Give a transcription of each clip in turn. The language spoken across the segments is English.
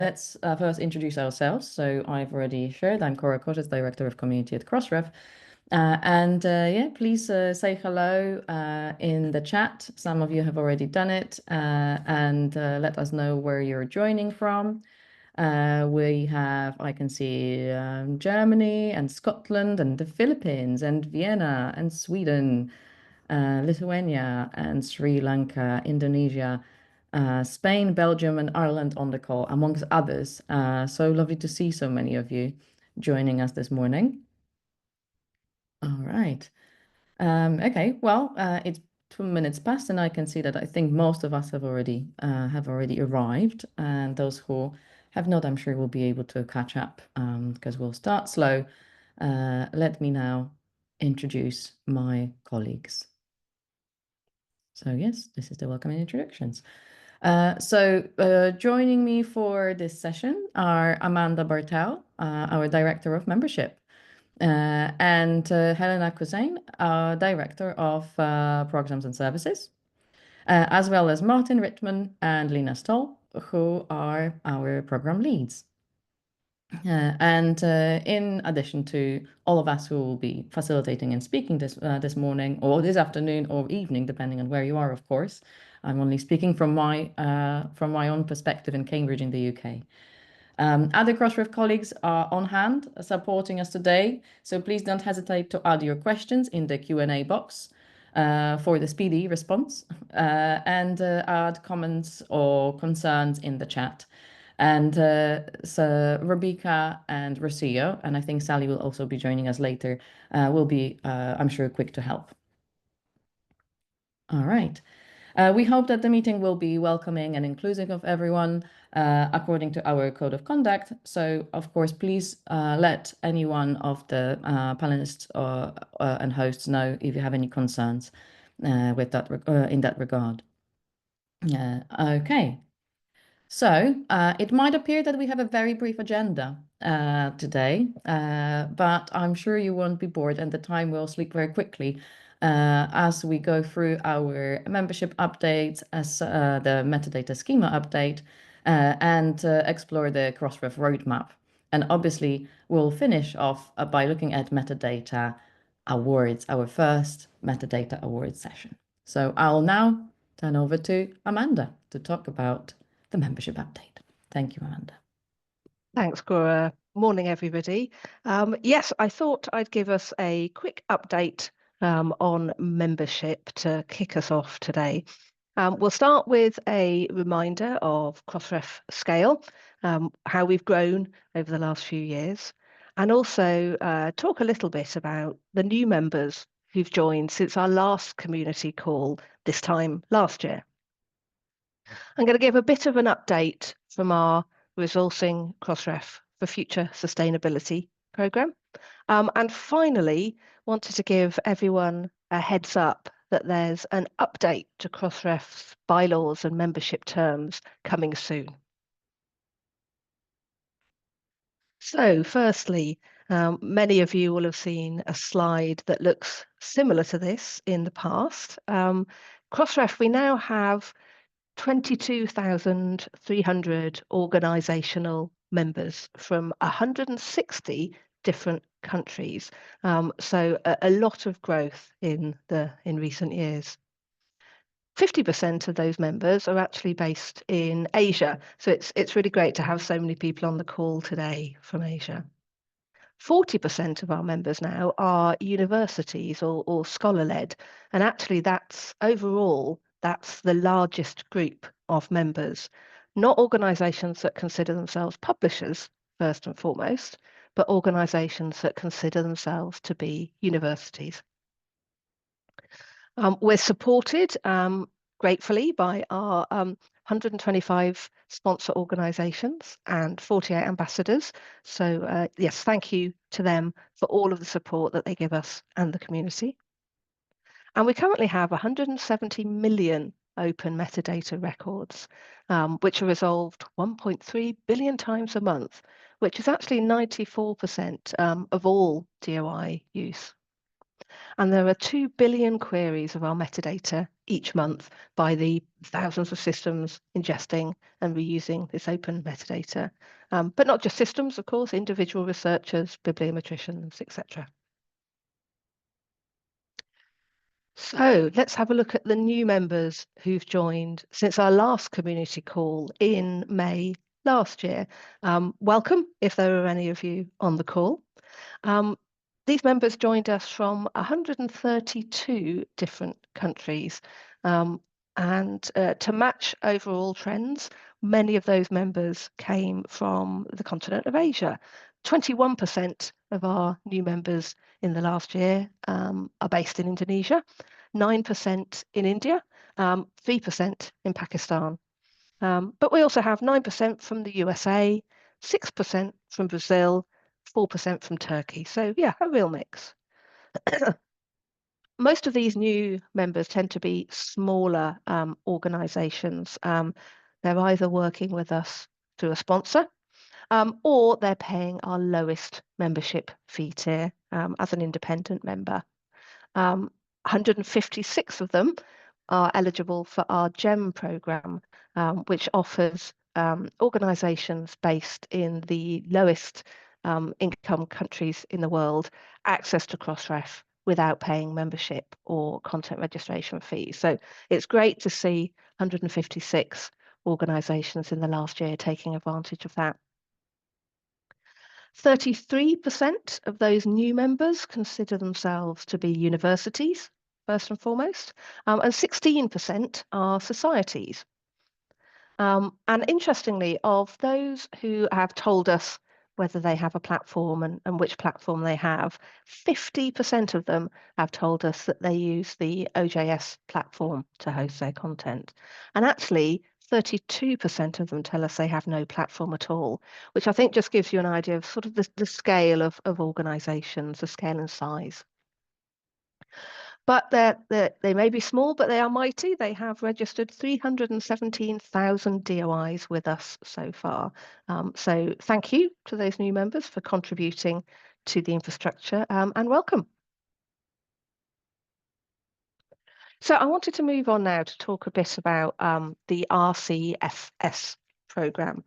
Let's first introduce ourselves. So I've already shared, I'm Cora Cortes, Director of Community at Crossref. Yeah, please say hello in the chat. Some of you have already done it, and let us know where you're joining from. I can see Germany and Scotland and the Philippines and Vienna and Sweden, Lithuania and Sri Lanka, Indonesia, Spain, Belgium, and Ireland on the call, amongst others. So lovely to see so many of you joining us this morning. All right. Okay, well, it's 2 minutes past, and I can see that I think most of us have already arrived, and those who have not, I'm sure, will be able to catch up because we'll start slow. Let me now introduce my colleagues. So yes, this is the welcome and introductions. Joining me for this session are Amanda Bartel, our Director of Membership, and Helena Cousin, our Director of Programs and Services, as well as Martin Rittman and Lina Stoll, who are our program leads. In addition to all of us who will be facilitating and speaking this morning or this afternoon or evening, depending on where you are, of course. I'm only speaking from my own perspective in Cambridge in the UK. Other Crossref colleagues are on hand supporting us today, so please don't hesitate to add your questions in the Q&A box for the speedy response and add comments or concerns in the chat. And so Rebecca and Rocio, and I think Sally will also be joining us later, will be, I'm sure, quick to help. All right. We hope that the meeting will be welcoming and inclusive of everyone according to our code of conduct. So, of course, please let any one of the panelists and hosts know if you have any concerns with that in that regard. Okay. So it might appear that we have a very brief agenda today, but I'm sure you won't be bored and the time will slip very quickly as we go through our membership updates, as the metadata schema update, and explore the Crossref roadmap. And obviously, we'll finish off by looking at metadata awards, our first metadata awards session. So I'll now turn over to Amanda to talk about the membership update. Thank you, Amanda. Thanks, Cora. Morning, everybody. Yes, I thought I'd give us a quick update on membership to kick us off today. We'll start with a reminder of Crossref scale, how we've grown over the last few years, and also talk a little bit about the new members who've joined since our last community call this time last year. I'm going to give a bit of an update from our Resourcing Crossref for Future Sustainability programme. And finally, wanted to give everyone a heads up that there's an update to Crossref's bylaws and membership terms coming soon. So firstly, many of you will have seen a slide that looks similar to this in the past. Crossref, we now have 22,300 organisational members from 160 different countries. So a lot of growth in recent years. 50% of those members are actually based in Asia. So it's really great to have so many people on the call today from Asia. 40% of our members now are universities or scholar-led, and actually that's the largest group of members, not organisations that consider themselves publishers first and foremost, but organisations that consider themselves to be universities. We're supported gratefully by our 125 sponsor organisations and 48 ambassadors. So yes, thank you to them for all of the support that they give us and the community. And we currently have 170 million open metadata records, which are resolved 1.3 billion times a month, which is actually 94% of all DOI use. And there are 2 billion queries of our metadata each month by the thousands of systems ingesting and reusing this open metadata. But not just systems, of course, individual researchers, bibliometricians, etc. So let's have a look at the new members who've joined since our last community call in May last year. Welcome, if there are any of you on the call. These members joined us from 132 different countries. And to match overall trends, many of those members came from the continent of Asia. 21% of our new members in the last year are based in Indonesia, 9% in India, 3% in Pakistan. But we also have 9% from the USA, 6% from Brazil, 4% from Turkey. So yeah, a real mix. Most of these new members tend to be smaller organizations. They're either working with us through a sponsor or they're paying our lowest membership fee tier as an independent member. 156 of them are eligible for our GEM program, which offers organizations based in the lowest income countries in the world access to Crossref without paying membership or content registration fees. So it's great to see 156 organizations in the last year taking advantage of that. 33% of those new members consider themselves to be universities, first and foremost, and 16% are societies. And interestingly, of those who have told us whether they have a platform and which platform they have, 50% of them have told us that they use the OJS platform to host their content. And actually, 32% of them tell us they have no platform at all, which I think just gives you an idea of sort of the scale of organizations, the scale and size. But they may be small, but they are mighty. They have registered 317,000 DOIs with us so far. So thank you to those new members for contributing to the infrastructure and welcome. So I wanted to move on now to talk a bit about the RCFS program,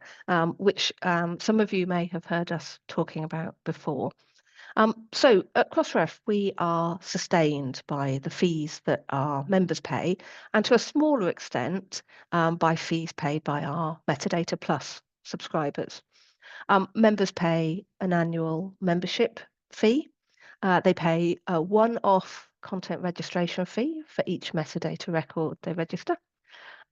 which some of you may have heard us talking about before. So at Crossref, we are sustained by the fees that our members pay, and to a smaller extent by fees paid by our Metadata Plus subscribers. Members pay an annual membership fee. They pay a one-off content registration fee for each metadata record they register.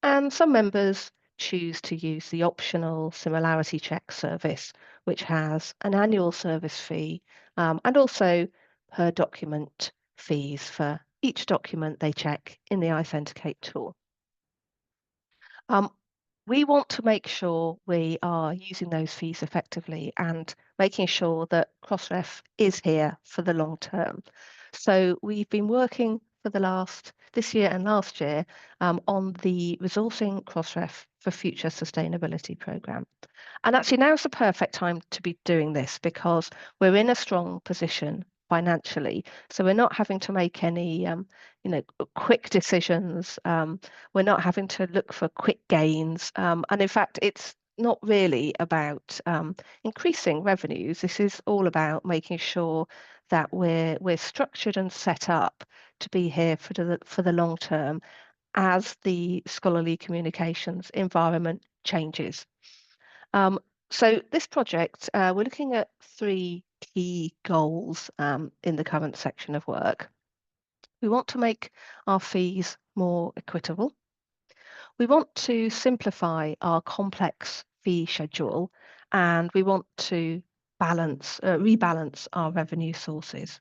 And some members choose to use the optional similarity check service, which has an annual service fee and also per document fees for each document they check in the Authenticate tool. We want to make sure we are using those fees effectively and making sure that Crossref is here for the long term. So we've been working for this year and last year on the Resourcing Crossref for Future Sustainability program. And actually now's the perfect time to be doing this because we're in a strong position financially. So we're not having to make any quick decisions. We're not having to look for quick gains. And in fact, it's not really about increasing revenues. This is all about making sure that we're structured and set up to be here for the long term as the scholarly communications environment changes. So this project, we're looking at 3 key goals in the current section of work. We want to make our fees more equitable. We want to simplify our complex fee schedule, and we want to rebalance our revenue sources.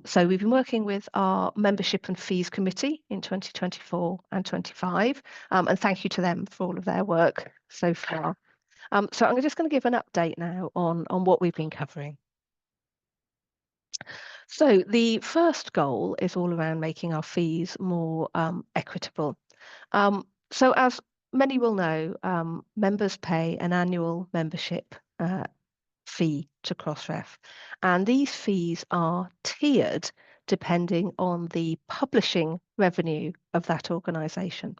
So we've been working with our membership and fees committee in 2024 and 25, and thank you to them for all of their work so far. So I'm just going to give an update now on what we've been covering. So the first goal is all around making our fees more equitable. So as many will know, members pay an annual membership fee to Crossref, and these fees are tiered depending on the publishing revenue of that organisation.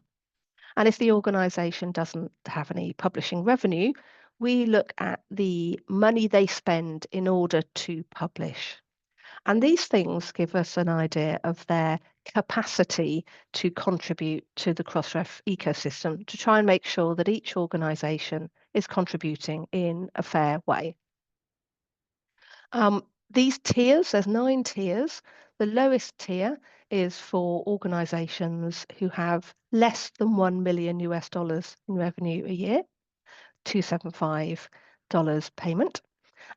And if the organisation doesn't have any publishing revenue, we look at the money they spend in order to publish. And these things give us an idea of their capacity to contribute to the Crossref ecosystem to try and make sure that each organisation is contributing in a fair way. These tiers, there's 9 tiers. The lowest tier is for organizations who have less than $1 million in revenue a year, $275 payment.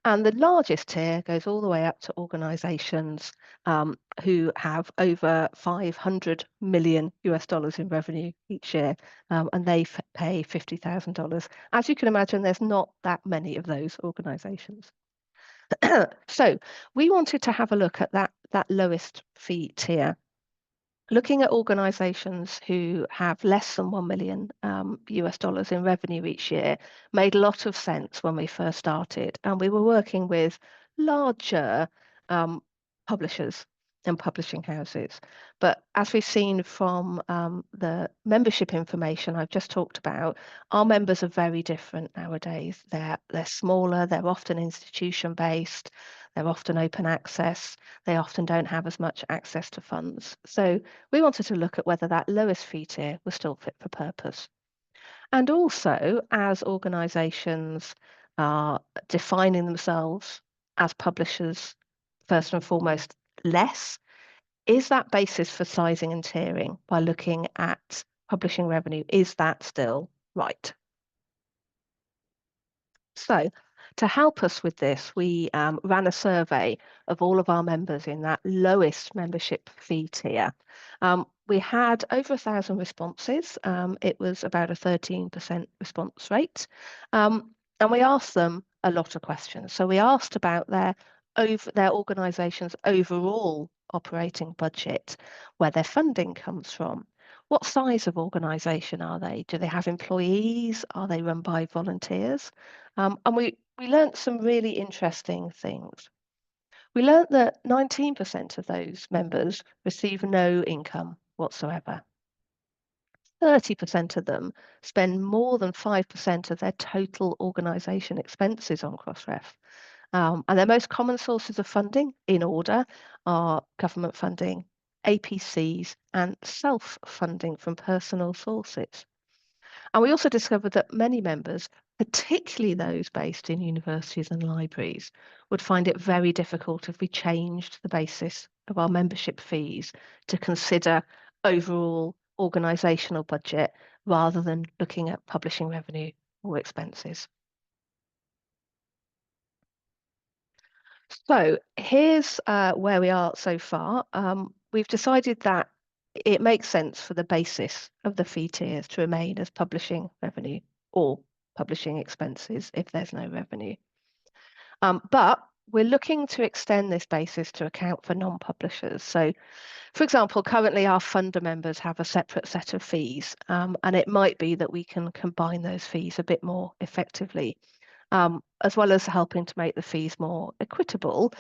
And the largest tier goes all the way up to organizations who have over $500 million in revenue each year, and they pay $50,000. As you can imagine, there's not that many of those organizations. So we wanted to have a look at that lowest fee tier, looking at organizations who have less than $1 million in revenue each year. Made a lot of sense when we first started, and we were working with larger publishers and publishing houses. But as we've seen from the membership information I've just talked about, our members are very different nowadays. They're smaller, they're often institution based, they're often open access, they often don't have as much access to funds. So we wanted to look at whether that lowest fee tier was still fit for purpose. And also, as organisations are defining themselves as publishers, first and foremost, less, is that basis for sizing and tiering by looking at publishing revenue, is that still right? So to help us with this, we ran a survey of all of our members in that lowest membership fee tier. We had over 1,000 responses. It was about a 13% response rate. And we asked them a lot of questions. So we asked about their organisation's overall operating budget, where their funding comes from. What size of organisation are they? Do they have employees? Are they run by volunteers? And we learnt some really interesting things. We learnt that 19% of those members receive no income whatsoever. 30% of them spend more than 5% of their total organisation expenses on Crossref. And their most common sources of funding, in order, are government funding, APCs, and self-funding from personal sources. And we also discovered that many members, particularly those based in universities and libraries, would find it very difficult if we changed the basis of our membership fees to consider overall organisational budget rather than looking at publishing revenue or expenses. So here's where we are so far. We've decided that it makes sense for the basis of the fee tiers to remain as publishing revenue or publishing expenses if there's no revenue. But we're looking to extend this basis to account for non-publishers. So, for example, currently our funder members have a separate set of fees, and it might be that we can combine those fees a bit more effectively. As well as helping to make the fees more equitable,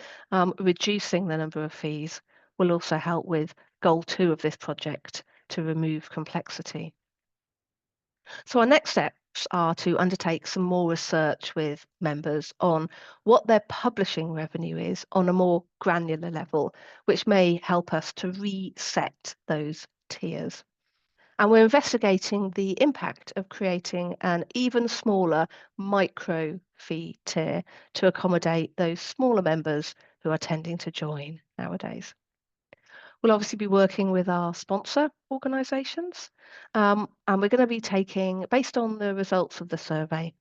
reducing the number of fees will also help with goal 2 of this project, to remove complexity. So our next steps are to undertake some more research with members on what their publishing revenue is on a more granular level, which may help us to reset those tiers. And we're investigating the impact of creating an even smaller micro fee tier to accommodate those smaller members who are tending to join nowadays. We'll obviously be working with our sponsor organisations, and we're going to be taking, based on the results of the survey,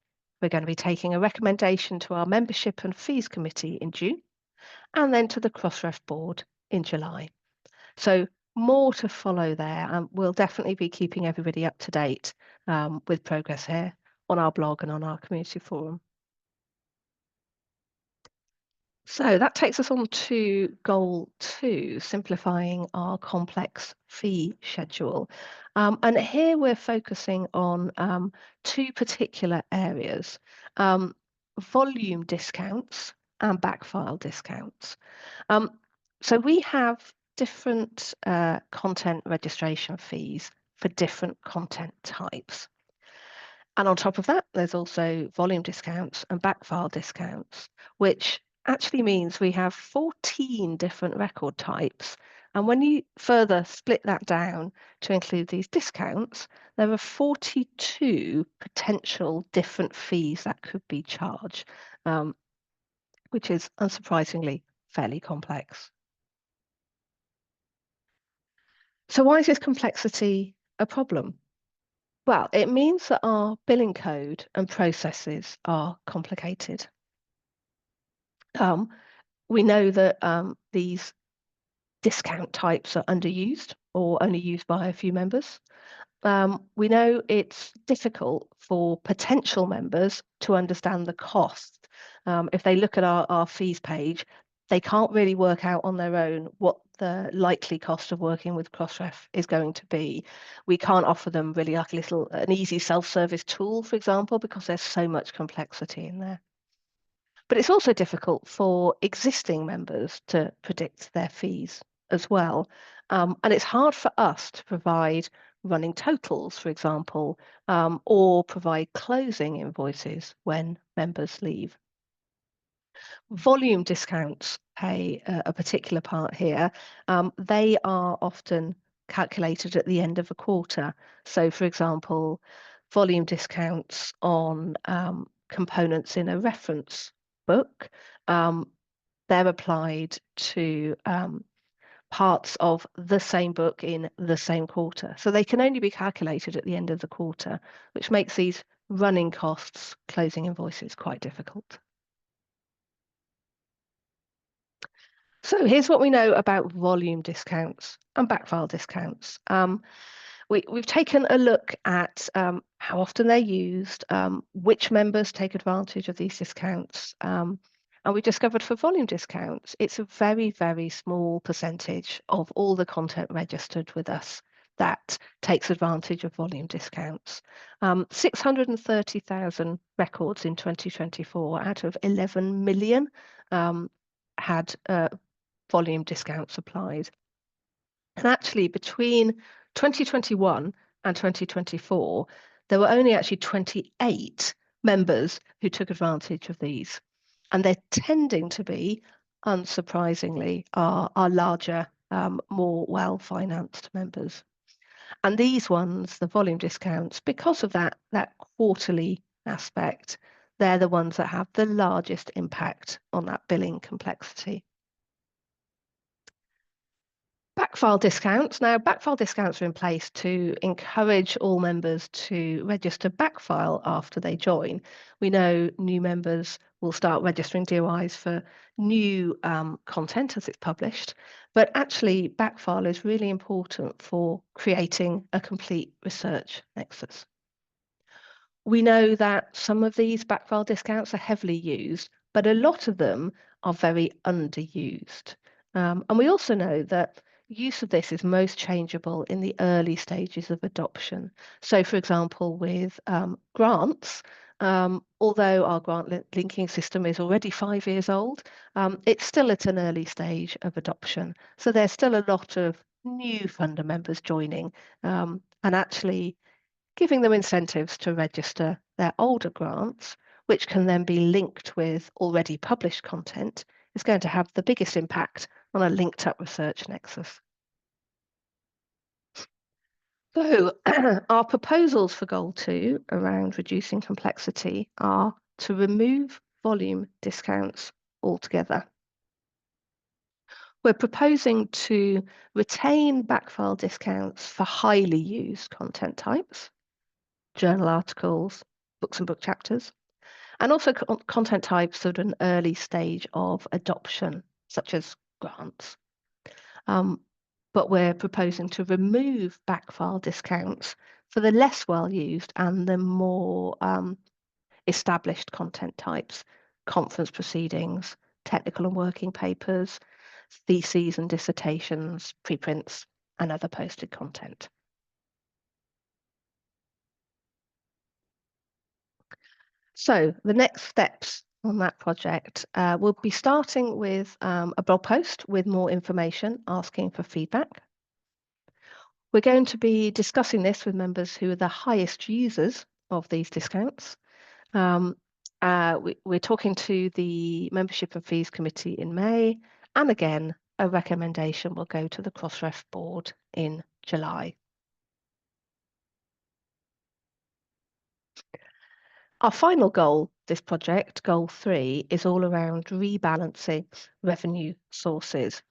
we're going to be taking a recommendation to our Membership and Fees Committee in June, and then to the Crossref Board in July. So more to follow there, and we'll definitely be keeping everybody up to date with progress here on our blog and on our community forum. So that takes us on to goal 2, simplifying our complex fee schedule. And here we're focusing on 2 particular areas, volume discounts and backfile discounts. So we have different content registration fees for different content types. And on top of that, there's also volume discounts and backfile discounts, which actually means we have 14 different record types. And when you further split that down to include these discounts, there are 42 potential different fees that could be charged, which is unsurprisingly fairly complex. So why is this complexity a problem? Well, it means that our billing code and processes are complicated. We know that these discount types are underused or only used by a few members. We know it's difficult for potential members to understand the cost. If they look at our fees page, they can't really work out on their own what the likely cost of working with Crossref is going to be. We can't offer them really like an easy self-service tool, for example, because there's so much complexity in there. But it's also difficult for existing members to predict their fees as well. And it's hard for us to provide running totals, for example, or provide closing invoices when members leave. Volume discounts play a particular part here. They are often calculated at the end of a quarter. So, for example, volume discounts on components in a reference book, they're applied to parts of the same book in the same quarter. So they can only be calculated at the end of the quarter, which makes these running costs, closing invoices, quite difficult. So here's what we know about volume discounts and backfile discounts. We've taken a look at how often they're used, which members take advantage of these discounts, and we discovered for volume discounts, it's a very, very small percentage of all the content registered with us that takes advantage of volume discounts. 630,000 records in 2024 out of 11 million had volume discounts applied. And actually between 2021 and 2024, there were only actually 28 members who took advantage of these. And they're tending to be, unsurprisingly, our larger, more well-financed members. And these ones, the volume discounts, because of that quarterly aspect, they're the ones that have the largest impact on that billing complexity. Backfile discounts. Now, backfile discounts are in place to encourage all members to register backfile after they join. We know new members will start registering DOIs for new content as it's published, but actually backfile is really important for creating a complete research nexus. We know that some of these backfile discounts are heavily used, but a lot of them are very underused. And we also know that use of this is most changeable in the early stages of adoption. So, for example, with grants, although our grant linking system is already 5 years old, it's still at an early stage of adoption. So there's still a lot of new funder members joining, and actually giving them incentives to register their older grants, which can then be linked with already published content, is going to have the biggest impact on a linked up research nexus. So our proposals for goal 2 around reducing complexity are to remove volume discounts altogether. We're proposing to retain backfile discounts for highly used content types, journal articles, books and book chapters, and also content types at an early stage of adoption, such as grants. But we're proposing to remove backfile discounts for the less well used and the more established content types, conference proceedings, technical and working papers, theses and dissertations, preprints, and other posted content. So the next steps on that project. We'll be starting with a blog post with more information asking for feedback. We're going to be discussing this with members who are the highest users of these discounts. We're talking to the Membership and Fees Committee in May, and again, a recommendation will go to the Crossref board in July. Our final goal, this project, goal 3, is all around rebalancing revenue sources.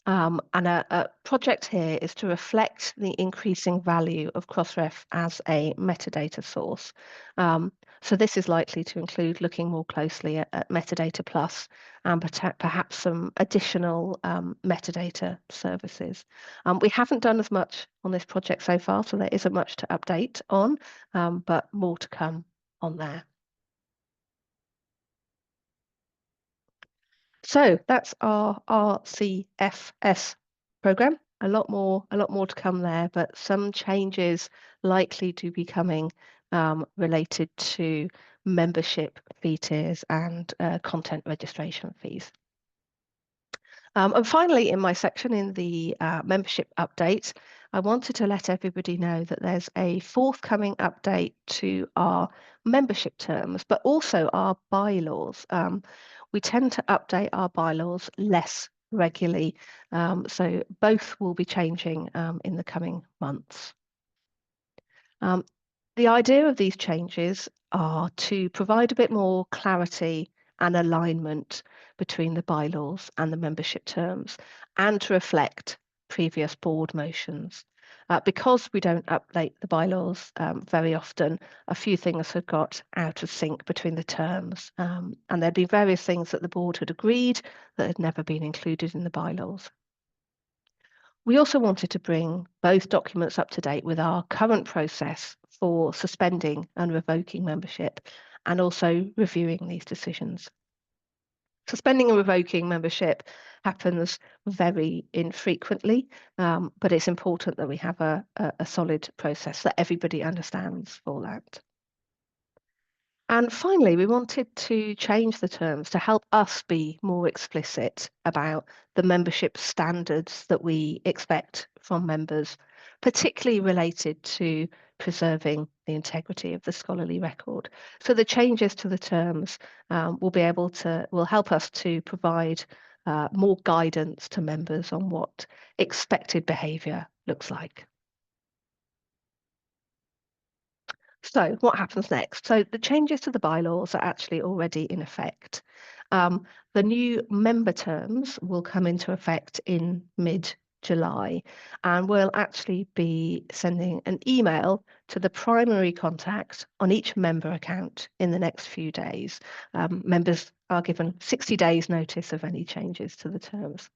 And a project here is to reflect the increasing value of Crossref as a metadata source. So this is likely to include looking more closely at Metadata Plus and perhaps some additional metadata services. We haven't done as much on this project so far, so there isn't much to update on, but more to come on there. So that's our RCFS program. A lot more to come there, but some changes likely to be coming related to membership fee tiers and content registration fees. And finally, in my section in the membership update, I wanted to let everybody know that there's a forthcoming update to our membership terms, but also our bylaws. We tend to update our bylaws less regularly, so both will be changing in the coming months. The idea of these changes are to provide a bit more clarity and alignment between the bylaws and the membership terms, and to reflect previous board motions. Because we don't update the bylaws very often, a few things had got out of sync between the terms, and there'd be various things that the board had agreed that had never been included in the bylaws. We also wanted to bring both documents up to date with our current process for suspending and revoking membership, and also reviewing these decisions. Suspending and revoking membership happens very infrequently, but it's important that we have a solid process that everybody understands for that. And finally, we wanted to change the terms to help us be more explicit about the membership standards that we expect from members, particularly related to preserving the integrity of the scholarly record. So the changes to the terms will help us to provide more guidance to members on what expected behaviour looks like. So what happens next? So the changes to the bylaws are actually already in effect. The new member terms will come into effect in mid-July, and we'll actually be sending an email to the primary contact on each member account in the next few days. Members are given 60 days notice of any changes to the terms.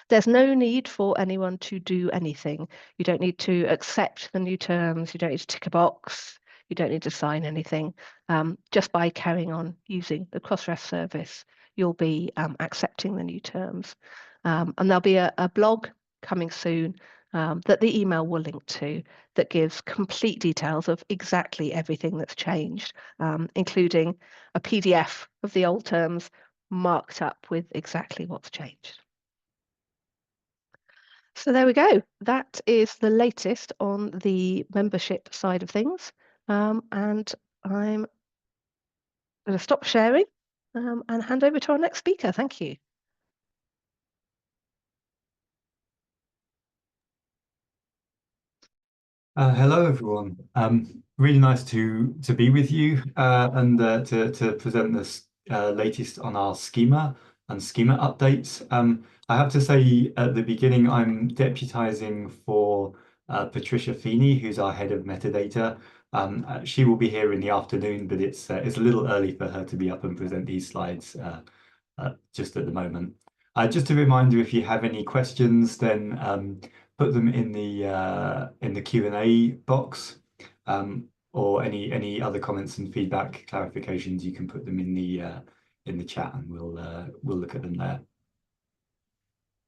There's no need for anyone to do anything. You don't need to accept the new terms. You don't need to tick a box. You don't need to sign anything. Just by carrying on using the Crossref service, you'll be accepting the new terms. And there'll be a blog coming soon that the email will link to, that gives complete details of exactly everything that's changed, including a PDF of the old terms marked up with exactly what's changed. So there we go. That is the latest on the membership side of things. And I'm going to stop sharing and hand over to our next speaker. Thank you. Hello, everyone. Really nice to be with you and to present this latest on our schema and schema updates. I have to say at the beginning, I'm deputizing for Patricia Feeney, who's our head of metadata. She will be here in the afternoon, but it's a little early for her to be up and present these slides just at the moment. Just a reminder, if you have any questions, then put them in the Q&A box, or any other comments and feedback, clarifications. You can put them in the chat, and we'll look at them there.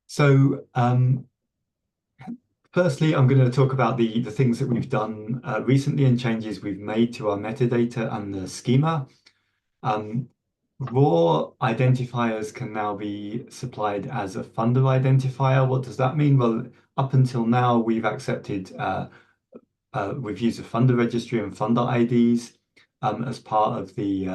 So firstly, I'm going to talk about the things that we've done recently and changes we've made to our metadata and the schema. Raw identifiers can now be supplied as a funder identifier. What does that mean? Well, up until now, we've accepted, we've used a funder registry and funder IDs as part of the,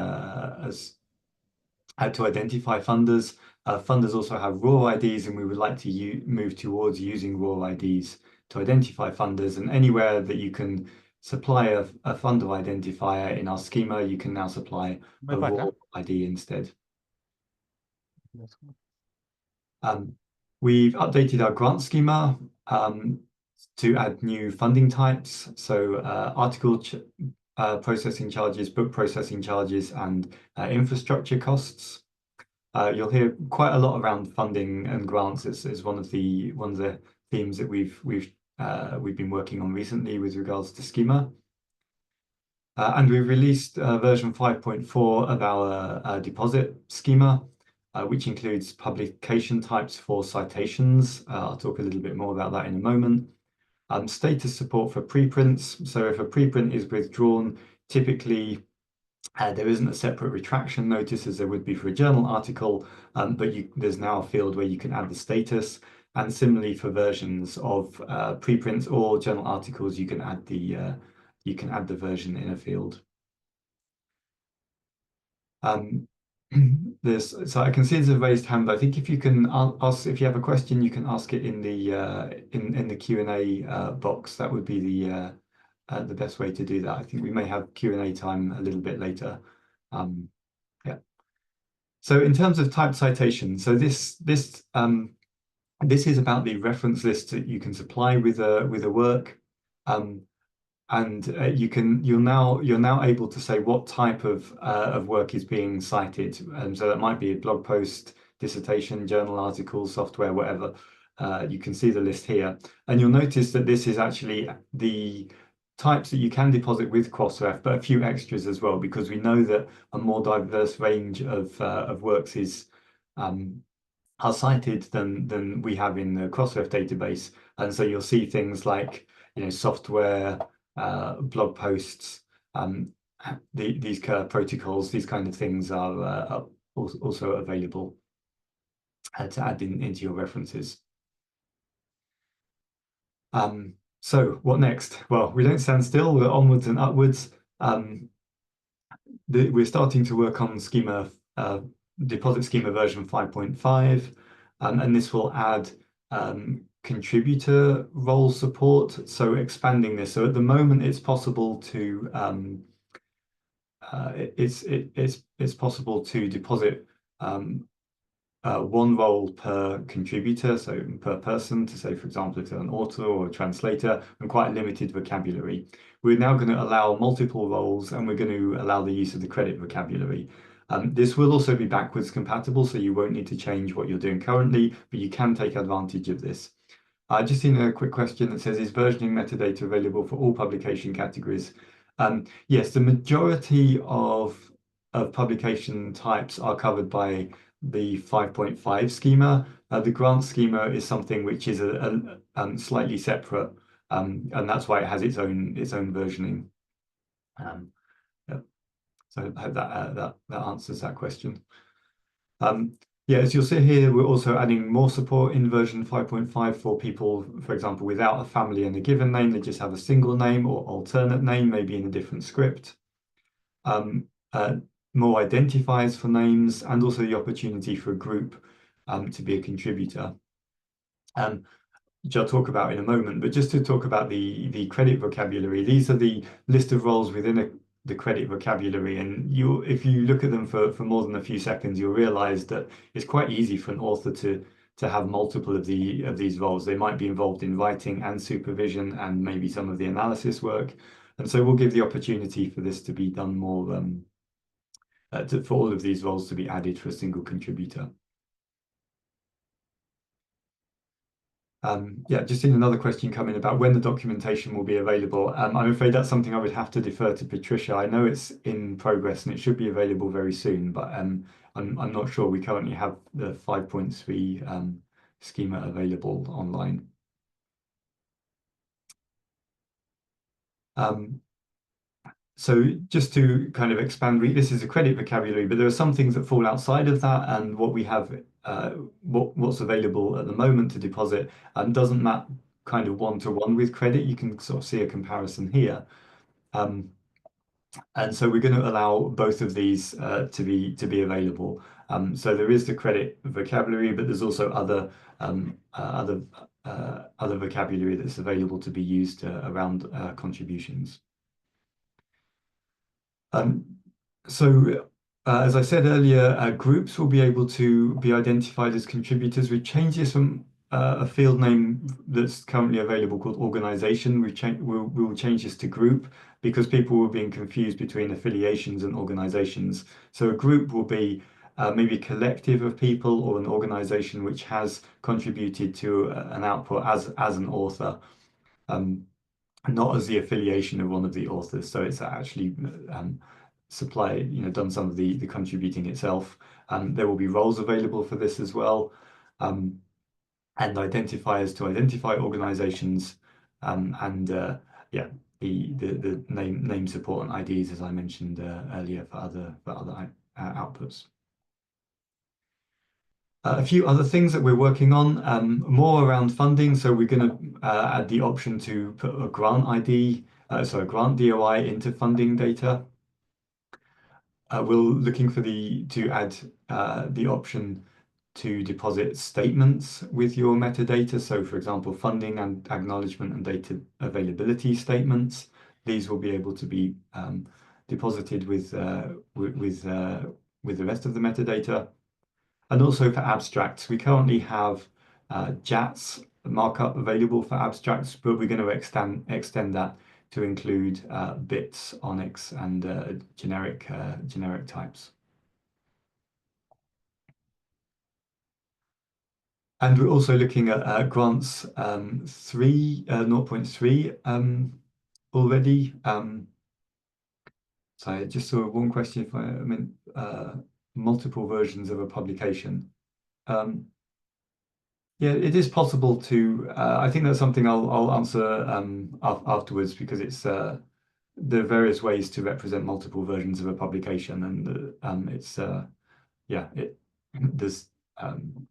to identify funders. Funders also have raw IDs, and we would like to move towards using raw IDs to identify funders. And anywhere that you can supply a funder identifier in our schema, you can now supply a raw ID instead. We've updated our grant schema to add new funding types. So article processing charges, book processing charges, and infrastructure costs. You'll hear quite a lot around funding and grants. Is one of the themes that we've been working on recently with regards to schema. And we've released version 5.4 of our deposit schema, which includes publication types for citations. I'll talk a little bit more about that in a moment. Status support for preprints. So if a preprint is withdrawn, typically there isn't a separate retraction notice as there would be for a journal article, but there's now a field where you can add the status. And similarly for versions of preprints or journal articles, you can add the version in a field. So I can see there's a raised hand. I think if you can ask, if you have a question, you can ask it in the Q&A box. That would be the best way to do that. I think we may have Q&A time a little bit later. Yeah. So in terms of type citation, so this is about the reference list that you can supply with a work. And you're now able to say what type of work is being cited, and so that might be a blog post, dissertation, journal article, software, whatever. You can see the list here, and you'll notice that this is actually the types that you can deposit with Crossref, but a few extras as well, because we know that a more diverse range of works are cited than we have in the Crossref database, and so you'll see things like software. Blog posts, these protocols, these kind of things are also available to add into your references. So what next? Well, we don't stand still, we're onwards and upwards. We're starting to work on schema, deposit schema version 5.5, and this will add contributor role support, so expanding this. So at the moment it's possible to it's possible to deposit one role per contributor, so per person, to say, for example, if they're an author or a translator, and quite a limited vocabulary. We're now going to allow multiple roles, and we're going to allow the use of the credit vocabulary. This will also be backwards compatible, so you won't need to change what you're doing currently, but you can take advantage of this. I've just seen a quick question that says, is versioning metadata available for all publication categories? Yes, the majority of publication types are covered by the 5.5 schema. The grant schema is something which is a slightly separate, and that's why it has its own versioning. Yeah. So I hope that answers that question. Yeah, as you'll see here, we're also adding more support in version 5.5 for people, for example, without a family and a given name. They just have a single name or alternate name, maybe in a different script. More identifiers for names, and also the opportunity for a group to be a contributor, which I'll talk about in a moment. But just to talk about the credit vocabulary, these are the list of roles within the credit vocabulary, and if you look at them for more than a few seconds, you'll realize that it's quite easy for an author to have multiple of these roles. They might be involved in writing and supervision and maybe some of the analysis work, and so we'll give the opportunity for this to be done more, for all of these roles to be added for a single contributor. Yeah, just seen another question coming about when the documentation will be available. I'm afraid that's something I would have to defer to Patricia. I know it's in progress and it should be available very soon, but I'm not sure. We currently have the 5.3 schema available online. So just to kind of expand, this is a credit vocabulary, but there are some things that fall outside of that, and what we have, what's available at the moment to deposit doesn't map kind of one-to-one with credit. You can sort of see a comparison here. And so we're going to allow both of these to be available. So there is the credit vocabulary, but there's also other vocabulary that's available to be used around contributions. So as I said earlier, groups will be able to be identified as contributors. We changed this from a field name that's currently available called organization. We'll change this to group because people were being confused between affiliations and organizations. So a group will be maybe a collective of people, or an organization which has contributed to an output as an author. Not as the affiliation of one of the authors, so it's actually done some of the contributing itself. There will be roles available for this as well, and identifiers to identify organizations, the name support and IDs, as I mentioned earlier, for other outputs. A few other things that we're working on, more around funding. So we're going to add the option to put a grant ID, a grant DOI into funding data. We're looking for to add the option to deposit statements with your metadata. So for example, funding and acknowledgement and data availability statements. These will be able to be deposited with the rest of the metadata. And also for abstracts, we currently have JATS markup available for abstracts, but we're going to extend that to include bits, Onyx, and generic types. And we're also looking at grants 0.3 already. So I just saw one question if I meant multiple versions of a publication. Yeah, it is possible to. I think that's something I'll answer afterwards, because it's there are various ways to represent multiple versions of a publication, and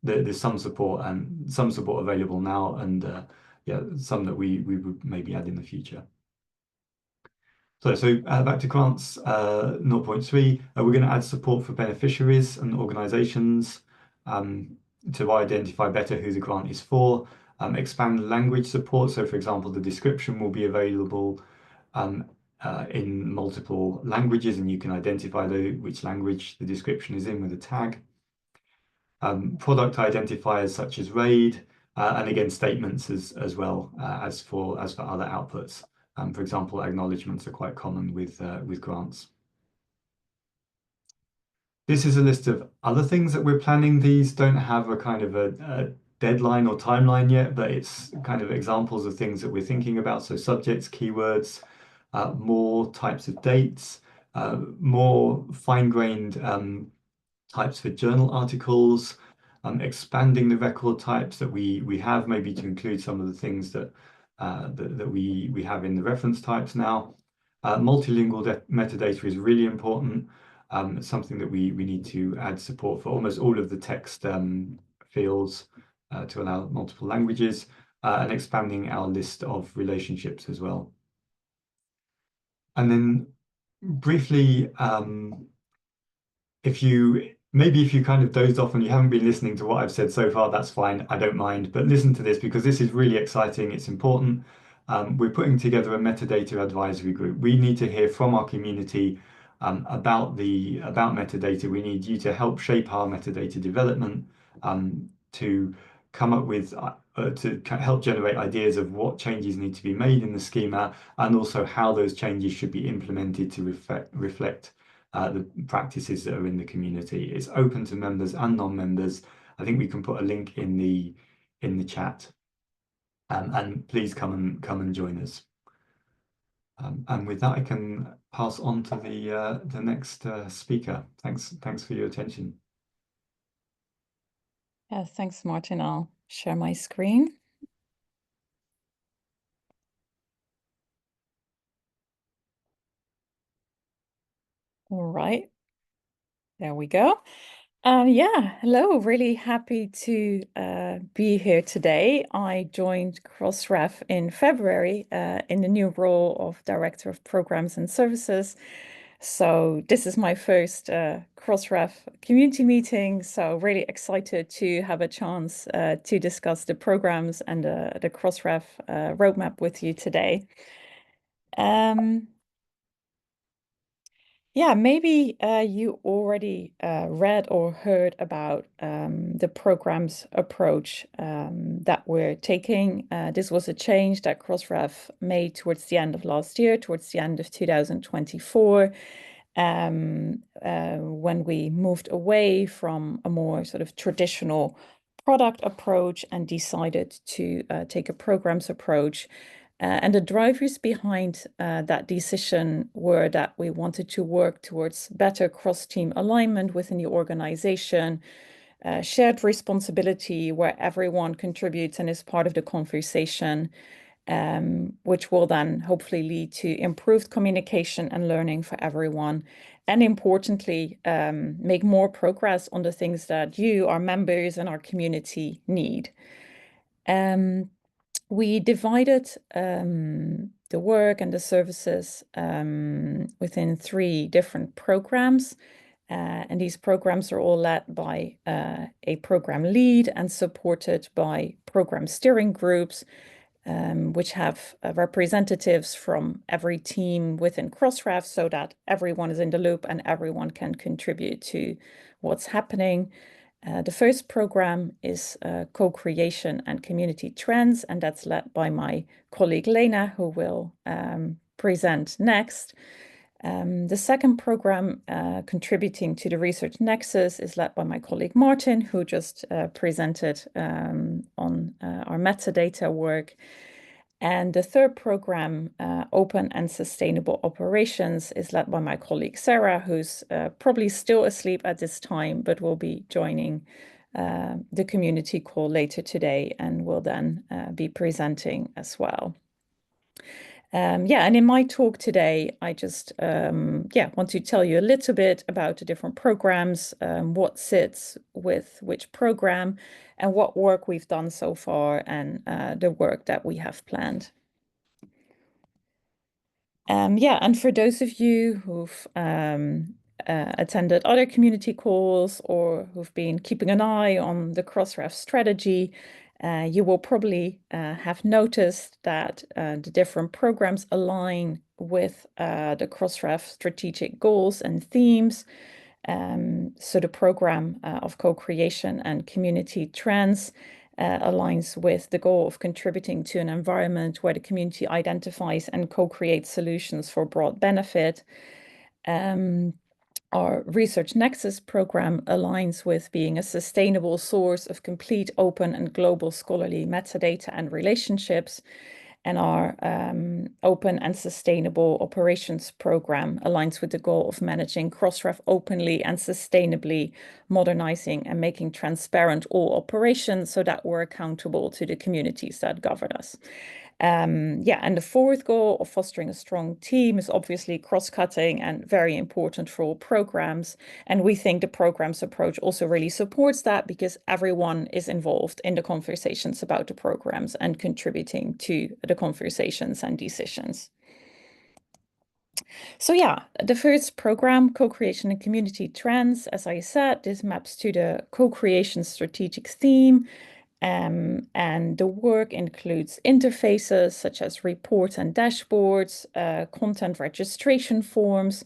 there's some support available now, and some that we would maybe add in the future. So back to grants 0.3, we're going to add support for beneficiaries and organizations to identify better who the grant is for, expand language support. So for example, the description will be available in multiple languages, and you can identify which language the description is in with a tag. Product identifiers such as RAID, and again statements as well as for other outputs. For example, acknowledgements are quite common with grants. This is a list of other things that we're planning. These don't have a kind of a deadline or timeline yet, but it's kind of examples of things that we're thinking about. So subjects, keywords, more types of dates, more fine-grained types for journal articles, expanding the record types that we have, maybe to include some of the things that we have in the reference types now. Multilingual metadata is really important. It's something that we need to add support for almost all of the text fields to allow multiple languages, and expanding our list of relationships as well. And then briefly, if you kind of dozed off and you haven't been listening to what I've said so far, that's fine, I don't mind, but listen to this because this is really exciting, it's important. We're putting together a metadata advisory group. We need to hear from our community about metadata. We need you to help shape our metadata development, to come up with to help generate ideas of what changes need to be made in the schema, and also how those changes should be implemented to reflect the practices that are in the community. It's open to members and non-members. I think we can put a link in the chat, and please come and join us. And with that, I can pass on to the next speaker. Thanks for your attention. Yeah, thanks, Martin. I'll share my screen. All right, there we go. Yeah, hello, really happy to be here today. I joined Crossref in February in the new role of Director of Programs and Services. So this is my first Crossref community meeting, so really excited to have a chance to discuss the programs and the Crossref roadmap with you today. Yeah, maybe you already read or heard about the program's approach that we're taking. This was a change that Crossref made towards the end of last year, towards the end of 2024, when we moved away from a more sort of traditional product approach and decided to take a programs approach. And the drivers behind that decision were that we wanted to work towards better cross-team alignment within the organization, shared responsibility where everyone contributes and is part of the conversation, which will then hopefully lead to improved communication and learning for everyone. And importantly, make more progress on the things that you, our members, and our community need. We divided the work and the services within 3 different programs. And these programs are all led by a program lead and supported by program steering groups, which have representatives from every team within Crossref so that everyone is in the loop and everyone can contribute to what's happening. The first program is co-creation and community trends, and that's led by my colleague Lena, who will present next. The second program, contributing to the research nexus, is led by my colleague Martin, who just presented on our metadata work. And the third program, Open and Sustainable Operations, is led by my colleague Sarah, who's probably still asleep at this time, but will be joining the community call later today and will then be presenting as well. Yeah, and in my talk today, I just want to tell you a little bit about the different programs, what sits with which program, and what work we've done so far, and the work that we have planned. Yeah, and for those of you who've attended other community calls or who've been keeping an eye on the Crossref strategy, you will probably have noticed that the different programs align with the Crossref strategic goals and themes. So the program of co-creation and community trends aligns with the goal of contributing to an environment where the community identifies and co-creates solutions for broad benefit. Our Research Nexus program aligns with being a sustainable source of complete, open, and global scholarly metadata and relationships. And our Open and Sustainable Operations program aligns with the goal of managing Crossref openly and sustainably, modernizing and making transparent all operations so that we're accountable to the communities that govern us. Yeah, and the fourth goal of fostering a strong team is obviously cross-cutting and very important for all programs. And we think the program's approach also really supports that because everyone is involved in the conversations about the programs and contributing to the conversations and decisions. So yeah, the first program, Co-Creation and Community Trends, as I said, this maps to the co-creation strategic theme. And the work includes interfaces such as reports and dashboards, content registration forms,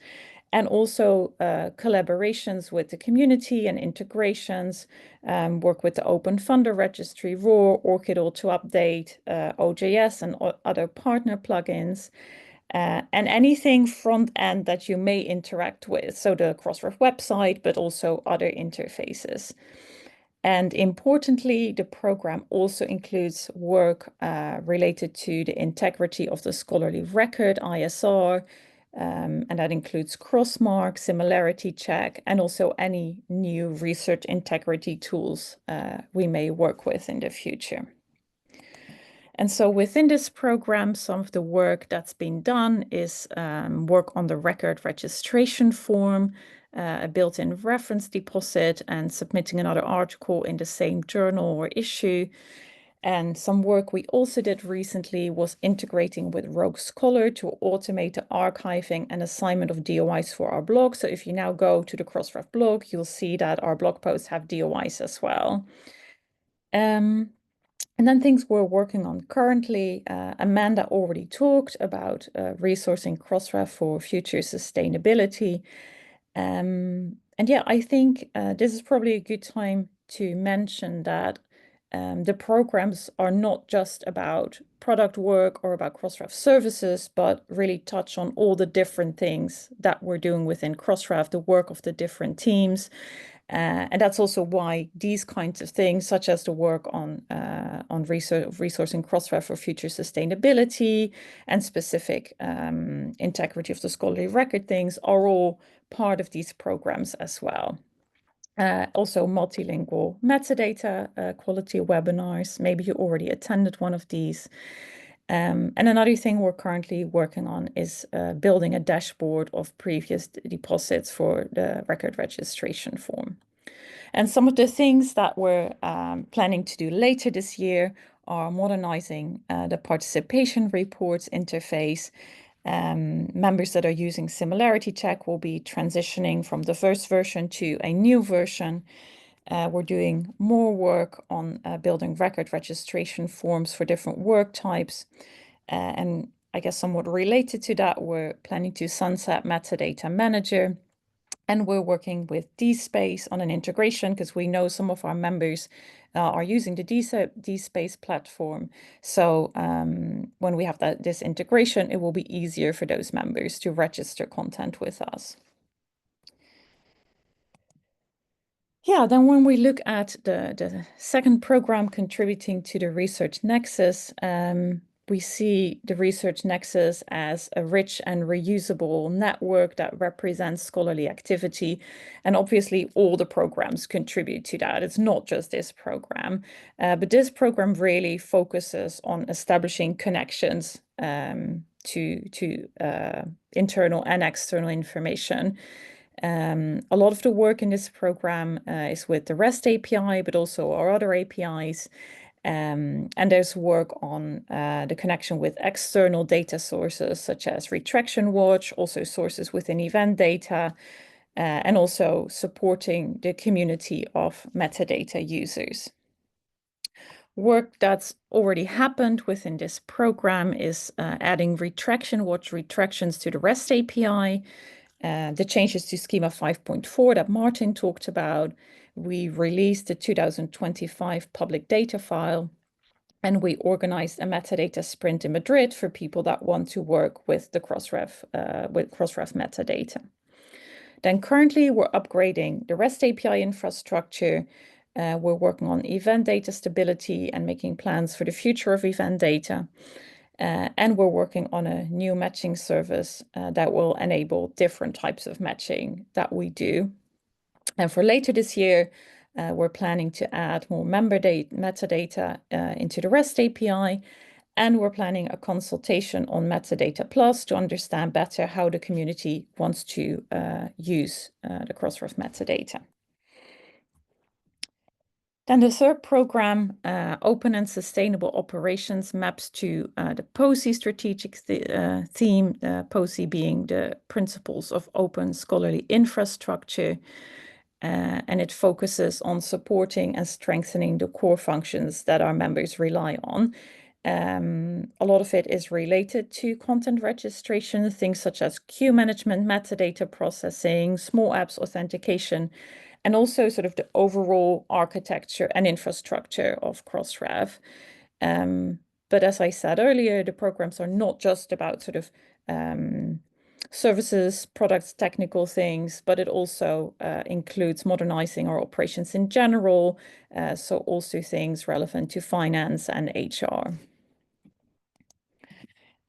and also collaborations with the community and integrations, work with the Open Funder Registry, RAW, ORCID Auto Update, OJS, and other partner plugins. And anything front end that you may interact with, so the Crossref website, but also other interfaces. And importantly, the program also includes work related to the integrity of the scholarly record, ISR, and that includes crossmark, similarity check, and also any new research integrity tools we may work with in the future. And so within this program, some of the work that's been done is work on the record registration form, a built-in reference deposit, and submitting another article in the same journal or issue. And some work we also did recently was integrating with Rogue Scholar to automate the archiving and assignment of DOIs for our blog. So if you now go to the Crossref blog, you'll see that our blog posts have DOIs as well. And then things we're working on currently, Amanda already talked about resourcing Crossref for future sustainability. And yeah, I think this is probably a good time to mention that the programs are not just about product work or about Crossref services, but really touch on all the different things that we're doing within Crossref, the work of the different teams. And that's also why these kinds of things, such as the work on resourcing Crossref for future sustainability and specific integrity of the scholarly record things, are all part of these programs as well. Also multilingual metadata quality webinars. Maybe you already attended one of these. And another thing we're currently working on is building a dashboard of previous deposits for the record registration form. And some of the things that we're planning to do later this year are modernizing the participation reports interface. Members that are using Similarity Check will be transitioning from the first version to a new version. We're doing more work on building record registration forms for different work types. And I guess somewhat related to that, we're planning to sunset Metadata Manager. And we're working with DSpace on an integration because we know some of our members are using the DSpace platform. So when we have this integration, it will be easier for those members to register content with us. Yeah, then when we look at the second program contributing to the Research Nexus, we see the Research Nexus as a rich and reusable network that represents scholarly activity. And obviously, all the programs contribute to that. It's not just this program, but this program really focuses on establishing connections to internal and external information. A lot of the work in this program is with the REST API, but also our other APIs. And there's work on the connection with external data sources, such as Retraction Watch, also sources within event data, and also supporting the community of metadata users. Work that's already happened within this program is adding Retraction Watch retractions to the REST API, the changes to schema 5.4 that Martin talked about. We released the 2025 public data file, and we organized a metadata sprint in Madrid for people that want to work with the Crossref metadata. Then currently we're upgrading the REST API infrastructure. We're working on event data stability and making plans for the future of event data. And we're working on a new matching service that will enable different types of matching that we do. And for later this year, we're planning to add more member metadata into the REST API. And we're planning a consultation on Metadata Plus to understand better how the community wants to use the Crossref metadata. Then the third program, Open and Sustainable Operations, maps to the POSI strategic theme, POSI being the Principles of Open Scholarly Infrastructure. And it focuses on supporting and strengthening the core functions that our members rely on. A lot of it is related to content registration, things such as queue management, metadata processing, small apps authentication, and also sort of the overall architecture and infrastructure of Crossref. But as I said earlier, the programs are not just about sort of services, products, technical things, but it also includes modernizing our operations in general, so also things relevant to finance and HR.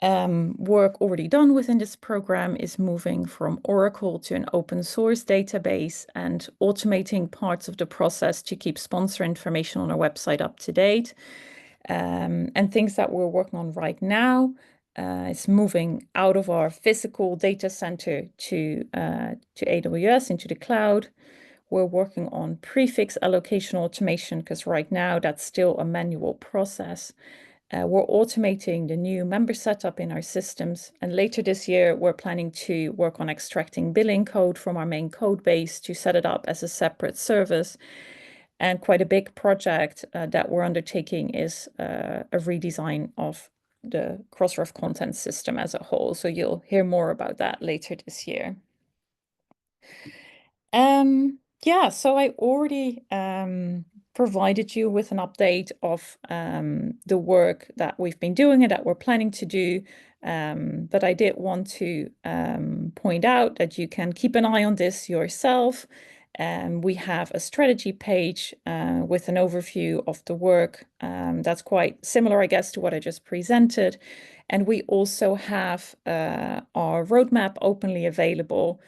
Work already done within this program is moving from Oracle to an open source database and automating parts of the process to keep sponsor information on our website up to date. And things that we're working on right now is moving out of our physical data center to AWS, into the cloud. We're working on prefix allocation automation because right now that's still a manual process. We're automating the new member setup in our systems. And later this year, we're planning to work on extracting billing code from our main code base to set it up as a separate service. And quite a big project that we're undertaking is a redesign of the Crossref content system as a whole. So you'll hear more about that later this year. Yeah, so I already provided you with an update of the work that we've been doing and that we're planning to do. But I did want to point out that you can keep an eye on this yourself. We have a strategy page with an overview of the work that's quite similar, I guess, to what I just presented. And we also have our roadmap openly available.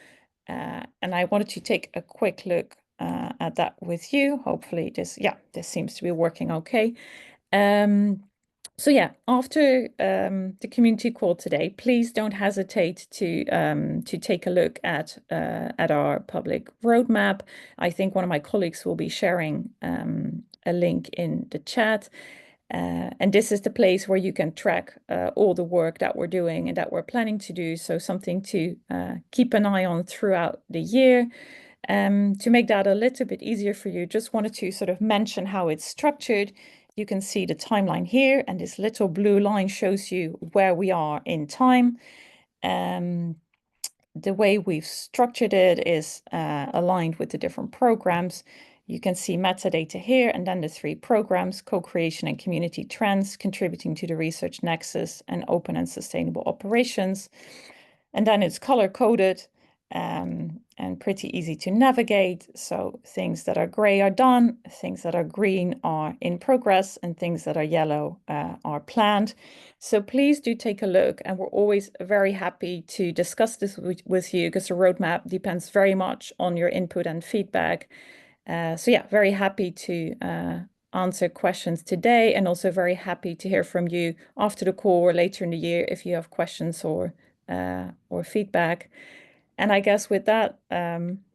And I wanted to take a quick look at that with you. Hopefully this seems to be working okay. So yeah, after the community call today, please don't hesitate to take a look at our public roadmap. I think one of my colleagues will be sharing a link in the chat. And this is the place where you can track all the work that we're doing and that we're planning to do. So something to keep an eye on throughout the year. To make that a little bit easier for you, just wanted to sort of mention how it's structured. You can see the timeline here, and this little blue line shows you where we are in time. The way we've structured it is aligned with the different programs. You can see metadata here, and then the 3 programs, co-creation and community trends, contributing to the research nexus and open and sustainable operations. And then it's color-coded and pretty easy to navigate. So things that are gray are done, things that are green are in progress, and things that are yellow are planned. So please do take a look, and we're always very happy to discuss this with you because the roadmap depends very much on your input and feedback. So yeah, very happy to answer questions today, and also very happy to hear from you after the call or later in the year if you have questions or feedback. And I guess with that,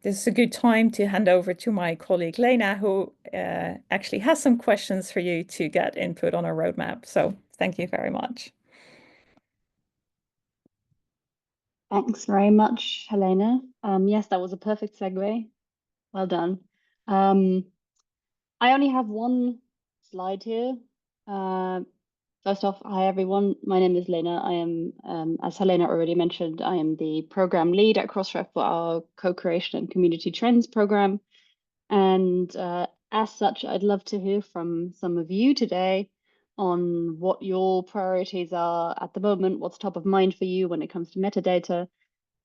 this is a good time to hand over to my colleague Lena, who actually has some questions for you to get input on our roadmap. So thank you very much. Thanks very much, Helena. Yes, that was a perfect segue. Well done. I only have one slide here. First off, hi everyone. My name is Lena. I am, as Helena already mentioned, I am the program lead at Crossref for our co-creation and community trends program. And as such, I'd love to hear from some of you today on what your priorities are at the moment, what's top of mind for you when it comes to metadata.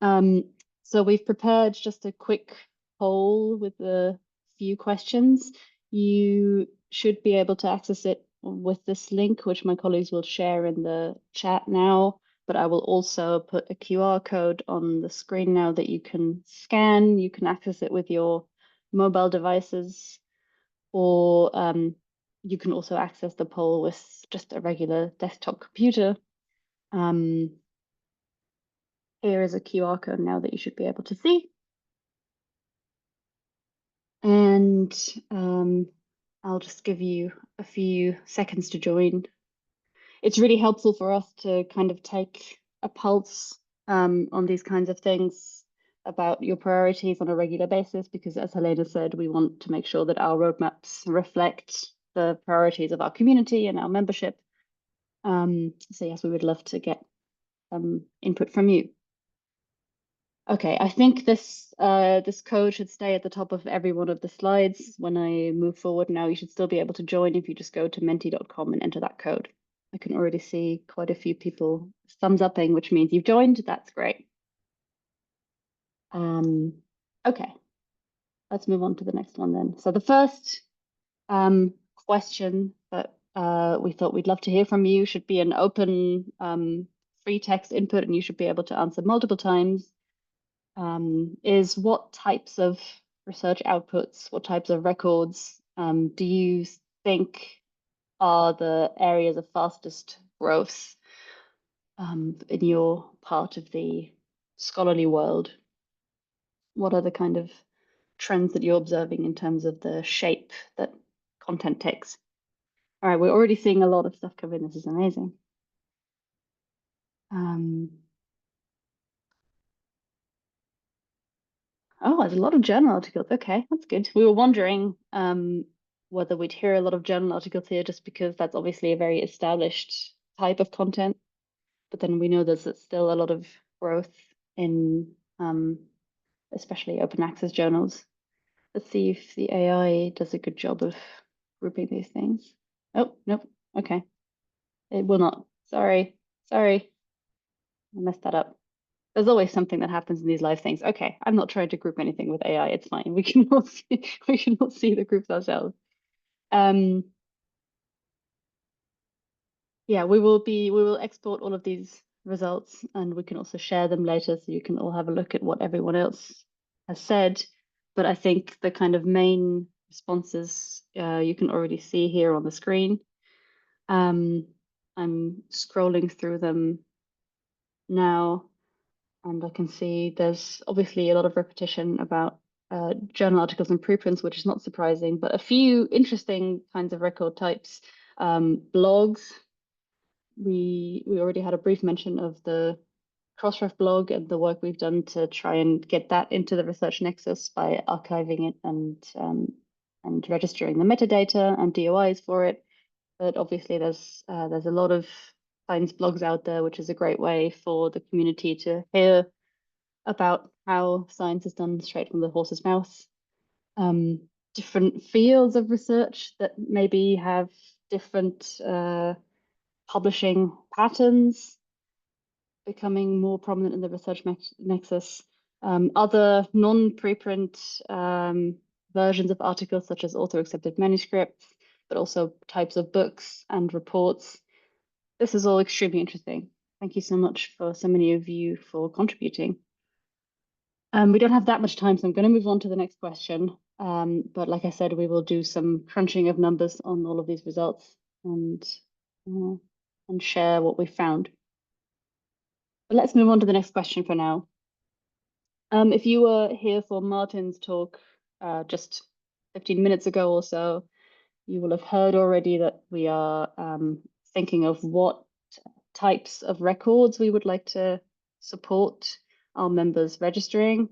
So we've prepared just a quick poll with a few questions. You should be able to access it with this link, which my colleagues will share in the chat now, but I will also put a QR code on the screen now that you can scan. You can access it with your mobile devices, or you can also access the poll with just a regular desktop computer. Here is a QR code now that you should be able to see. And I'll just give you a few seconds to join. It's really helpful for us to kind of take a pulse on these kinds of things about your priorities on a regular basis, because as Helena said, we want to make sure that our roadmaps reflect the priorities of our community and our membership. So yes, we would love to get some input from you. Okay, I think this code should stay at the top of every one of the slides. When I move forward now, you should still be able to join if you just go to menti.com and enter that code. I can already see quite a few people thumbs upping, which means you've joined. That's great. Okay, let's move on to the next one then. So the first question that we thought we'd love to hear from you should be an open free text input, and you should be able to answer multiple times. Is what types of research outputs, what types of records do you think are the areas of fastest growth in your part of the scholarly world? What are the kind of trends that you're observing in terms of the shape that content takes? All right, we're already seeing a lot of stuff come in. This is amazing. Oh, there's a lot of journal articles. Okay, that's good. We were wondering whether we'd hear a lot of journal articles here, just because that's obviously a very established type of content. But then we know there's still a lot of growth in especially open access journals. Let's see if the AI does a good job of grouping these things. Oh, nope. Okay. It will not. Sorry. I messed that up. There's always something that happens in these live things. Okay, I'm not trying to group anything with AI. It's fine. We can all see the groups ourselves. Yeah, we will export all of these results, and we can also share them later, so you can all have a look at what everyone else has said. But I think the kind of main responses you can already see here on the screen. I'm scrolling through them now, and I can see there's obviously a lot of repetition about journal articles and preprints, which is not surprising, but a few interesting kinds of record types. Blogs. We already had a brief mention of the Crossref blog and the work we've done to try and get that into the research nexus by archiving it and registering the metadata and DOIs for it. But obviously there's a lot of science blogs out there, which is a great way for the community to hear about how science is done straight from the horse's mouth. Different fields of research that maybe have different publishing patterns becoming more prominent in the research nexus. Other non-preprint versions of articles, such as author-accepted manuscripts, but also types of books and reports. This is all extremely interesting. Thank you so much for so many of you for contributing. We don't have that much time, so I'm going to move on to the next question. But like I said, we will do some crunching of numbers on all of these results and share what we found. But let's move on to the next question for now. If you were here for Martin's talk just 15 minutes ago or so, you will have heard already that we are thinking of what types of records we would like to support our members registering.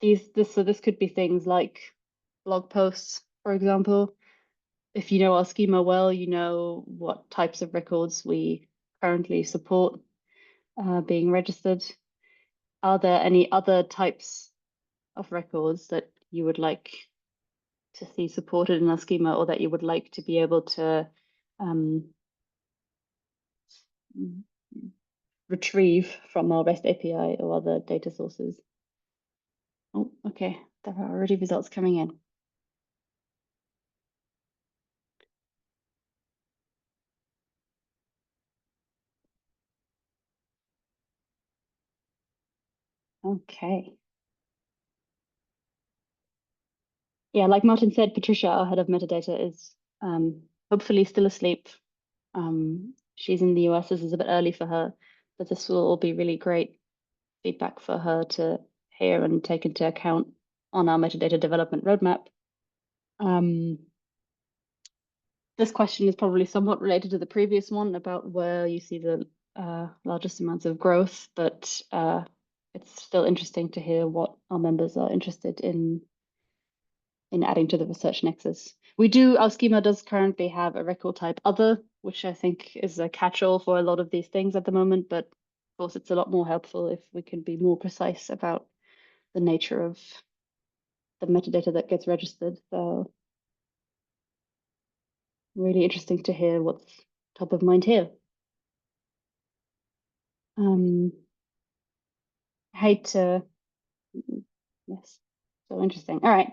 This could be things like blog posts, for example. If you know our schema well, you know what types of records we currently support being registered. Are there any other types of records that you would like to see supported in our schema, or that you would like to be able to retrieve from our REST API or other data sources? Oh, okay, there are already results coming in. Okay. Yeah, like Martin said, Patricia, our head of metadata, is hopefully still asleep. She's in the US. This is a bit early for her, but this will all be really great feedback for her to hear and take into account on our metadata development roadmap. This question is probably somewhat related to the previous one about where you see the largest amounts of growth, but it's still interesting to hear what our members are interested in adding to the research nexus. Our schema does currently have a record type other, which I think is a catch-all for a lot of these things at the moment, but of course it's a lot more helpful if we can be more precise about the nature of the metadata that gets registered. So really interesting to hear what's top of mind here. Yes, so interesting. All right,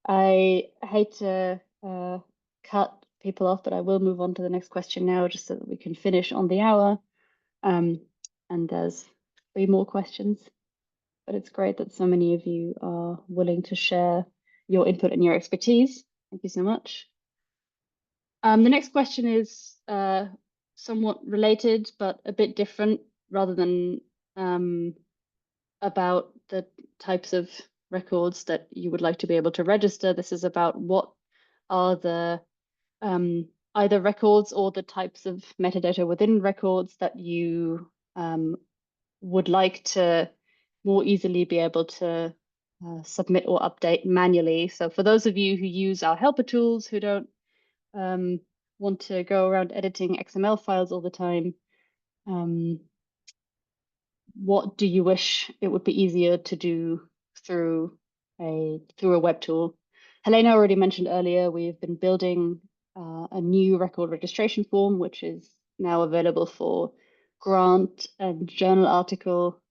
I hate to cut people off, but I will move on to the next question now, just so that we can finish on the hour. And there's 3 more questions, but it's great that so many of you are willing to share your input and your expertise. Thank you so much. The next question is somewhat related, but a bit different, rather than about the types of records that you would like to be able to register. This is about what are the either records or the types of metadata within records that you would like to more easily be able to submit or update manually. So for those of you who use our helper tools, who don't want to go around editing XML files all the time, what do you wish it would be easier to do through a web tool? Helena already mentioned earlier, we've been building a new record registration form, which is now available for grant and journal article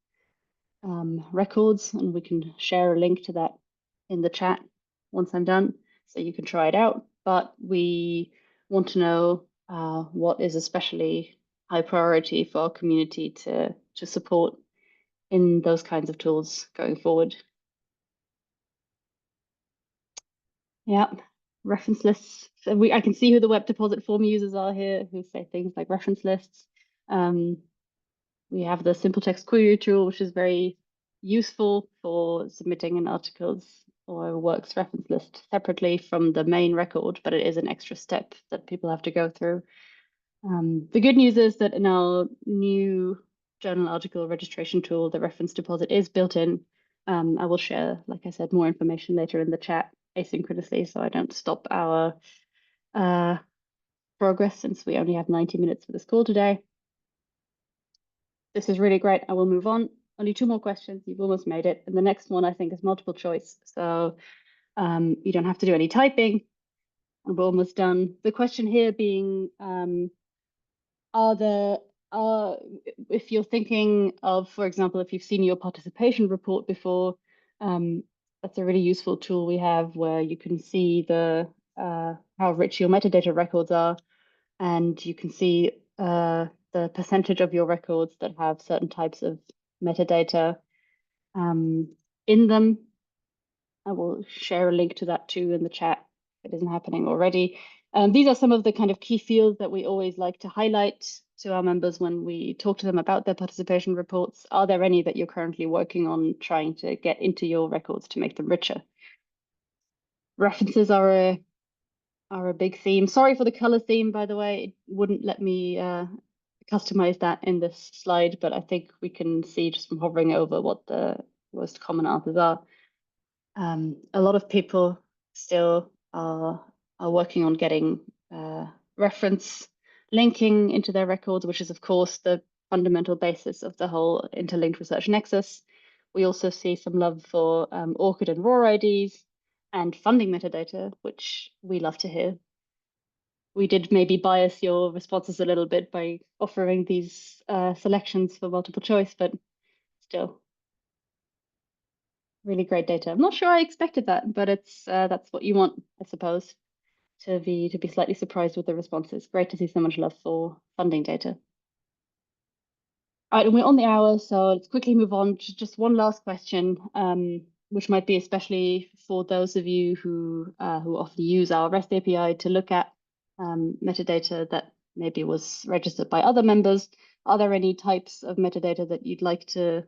records, and we can share a link to that in the chat once I'm done, so you can try it out. But we want to know what is especially high priority for our community to support in those kinds of tools going forward. Yeah, reference lists. So I can see who the web deposit form users are here, who say things like reference lists. We have the simple text query tool, which is very useful for submitting an articles or works reference list separately from the main record, but it is an extra step that people have to go through. The good news is that in our new journal article registration tool, the reference deposit is built in. I will share, like I said, more information later in the chat asynchronously, so I don't stop our progress, since we only have 90 minutes for this call today. This is really great. I will move on. Only 2 more questions. You've almost made it. And the next one, I think, is multiple choice. So you don't have to do any typing. And we're almost done. The question here being, if you're thinking of, for example, if you've seen your participation report before, that's a really useful tool we have, where you can see the how rich your metadata records are, and you can see the percentage of your records that have certain types of metadata in them. I will share a link to that too in the chat if it isn't happening already. These are some of the kind of key fields that we always like to highlight to our members when we talk to them about their participation reports. Are there any that you're currently working on trying to get into your records to make them richer? References are a big theme. Sorry for the color theme, by the way. It wouldn't let me customize that in this slide, but I think we can see just from hovering over what the most common answers are. A lot of people still are working on getting reference linking into their records, which is, of course, the fundamental basis of the whole interlinked research nexus. We also see some love for ORCID and ROR IDs and funding metadata, which we love to hear. We did maybe bias your responses a little bit by offering these selections for multiple choice, but still really great data. I'm not sure I expected that, but it's that's what you want, I suppose, to be slightly surprised with the responses. Great to see so much love for funding data. All right, and we're on the hour, so let's quickly move on to just one last question, which might be especially for those of you who often use our REST API to look at metadata that maybe was registered by other members. Are there any types of metadata that you'd like to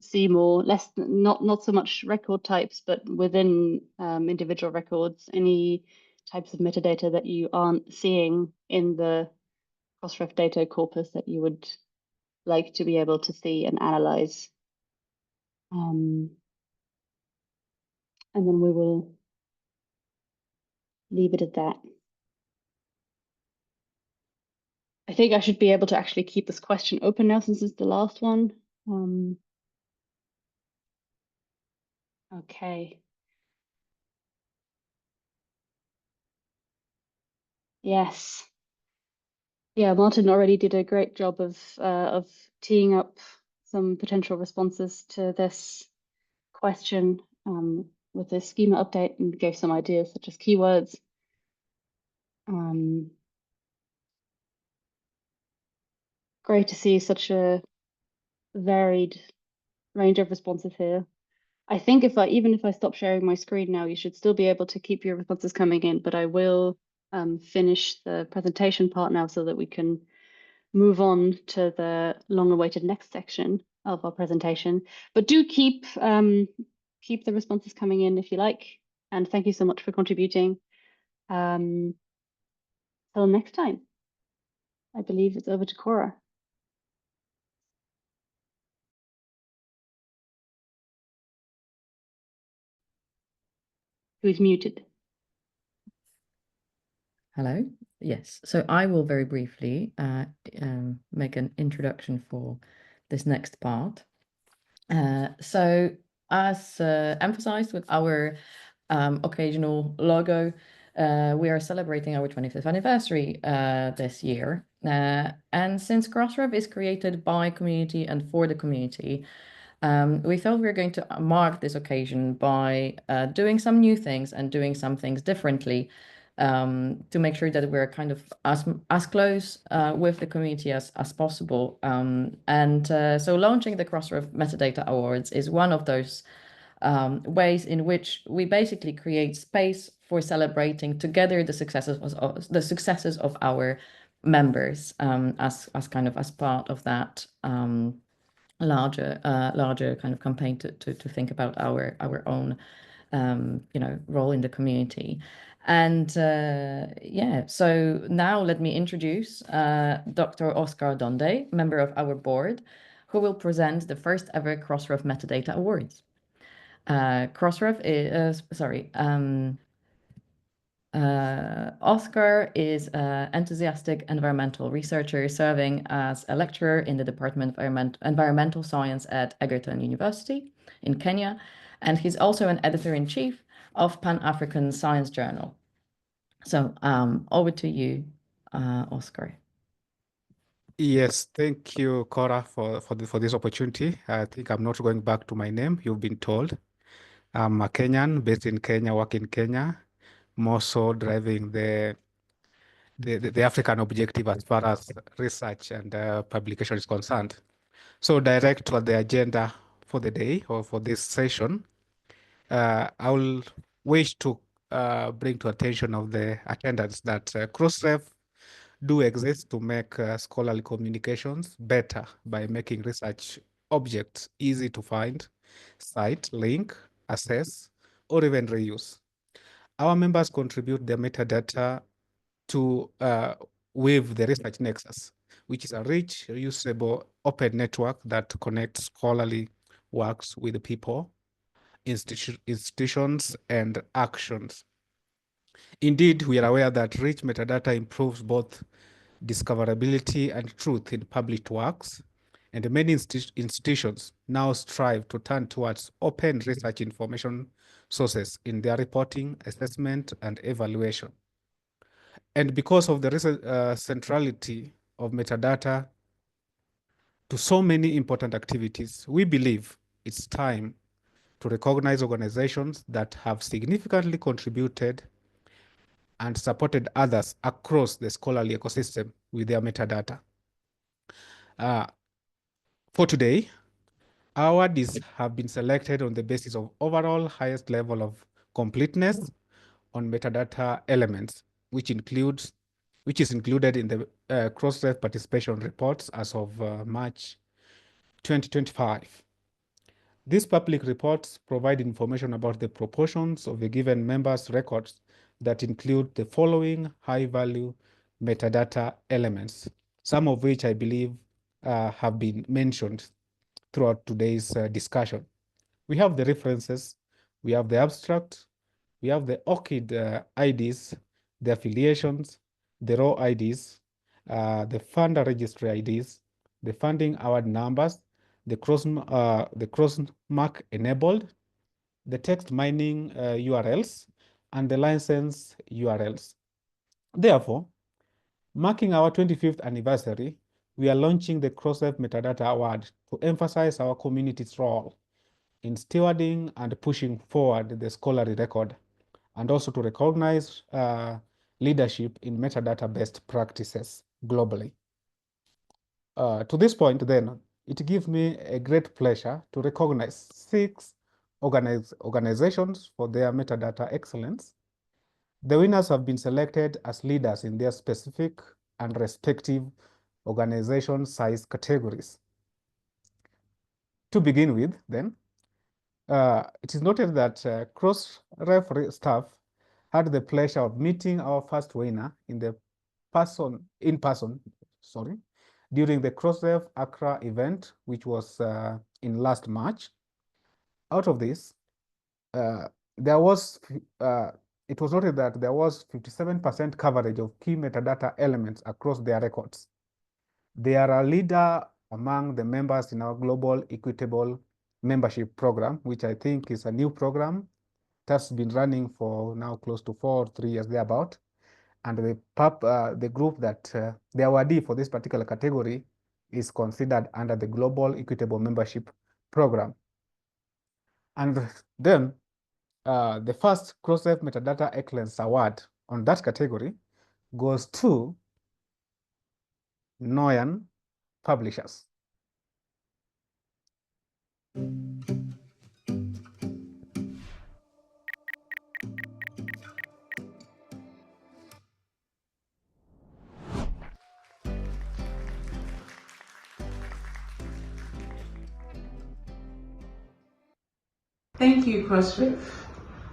see more, not so much record types, but within individual records, any types of metadata that you aren't seeing in the Crossref data corpus that you would like to be able to see and analyze? And then we will leave it at that. I think I should be able to actually keep this question open now, since it's the last one. Okay. Yes. Yeah, Martin already did a great job of teeing up some potential responses to this question with the schema update, and gave some ideas such as keywords. Great to see such a varied range of responses here. I think even if I stop sharing my screen now, you should still be able to keep your responses coming in, but I will finish the presentation part now so that we can move on to the long-awaited next section of our presentation. But do keep the responses coming in if you like. And thank you so much for contributing. Till next time. I believe it's over to Cora. Who's muted. Hello. Yes. So I will very briefly make an introduction for this next part. So as emphasized with our occasional logo, we are celebrating our 25th anniversary this year. And since Crossref is created by community and for the community, we thought we were going to mark this occasion by doing some new things and doing some things differently to make sure that we're kind of as close with the community as possible. So launching the Crossref Metadata Awards is one of those ways in which we basically create space for celebrating together the successes of our members as part of that larger kind of campaign to think about our own role in the community. And yeah, so now let me introduce Dr. Oscar Donde, member of our board, who will present the first ever Crossref Metadata Awards. Crossref is, Oscar is an enthusiastic environmental researcher serving as a lecturer in the Department of Environmental Science at Egerton University in Kenya, and he's also an editor-in-chief of Pan-African Science Journal. So over to you, Oscar. Yes, thank you, Cora, for this opportunity. I think I'm not going back to my name. You've been told. I'm a Kenyan, based in Kenya, work in Kenya, more so driving the African objective as far as research and publication is concerned. So direct to the agenda for the day or for this session, I will wish to bring to attention of the attendants that Crossref do exist to make scholarly communications better by making research objects easy to find, cite, link, access, or even reuse. Our members contribute their metadata to weave the research nexus, which is a rich, reusable, open network that connects scholarly works with people, institutions, and actions. Indeed, we are aware that rich metadata improves both discoverability and truth in published works, and many institutions now strive to turn towards open research information sources in their reporting, assessment, and evaluation. And because of the centrality of metadata to so many important activities, we believe it's time to recognize organizations that have significantly contributed and supported others across the scholarly ecosystem with their metadata. For today, our awardees have been selected on the basis of overall highest level of completeness on metadata elements, which is included in the Crossref participation reports as of March 2025. These public reports provide information about the proportions of a given member's records that include the following high-value metadata elements, some of which I believe have been mentioned throughout today's discussion. We have the references, we have the abstract, we have the ORCID IDs, the affiliations, the raw IDs, the funder registry IDs, the funding award numbers, the crossmark enabled, the text mining URLs, and the license URLs. Therefore, marking our 25th anniversary, we are launching the Crossref Metadata Award to emphasize our community's role in stewarding and pushing forward the scholarly record, and also to recognize leadership in metadata-based practices globally. To this point, then, it gives me a great pleasure to recognize 6 organizations for their metadata excellence. The winners have been selected as leaders in their specific and respective organization size categories. To begin with, then, it is noted that Crossref staff had the pleasure of meeting our first winner in person during the Crossref Accra event, which was in last March. Out of this, it was noted that there was 57% coverage of key metadata elements across their records. They are a leader among the members in our Global Equitable Membership Program, which I think is a new program that's been running for now close to 4 or 3 years thereabout. And the group that the awardee for this particular category is considered under the Global Equitable Membership Program. And then the first Crossref Metadata Excellence Award on that category goes to Noyan Publishers. Thank you, Crossref,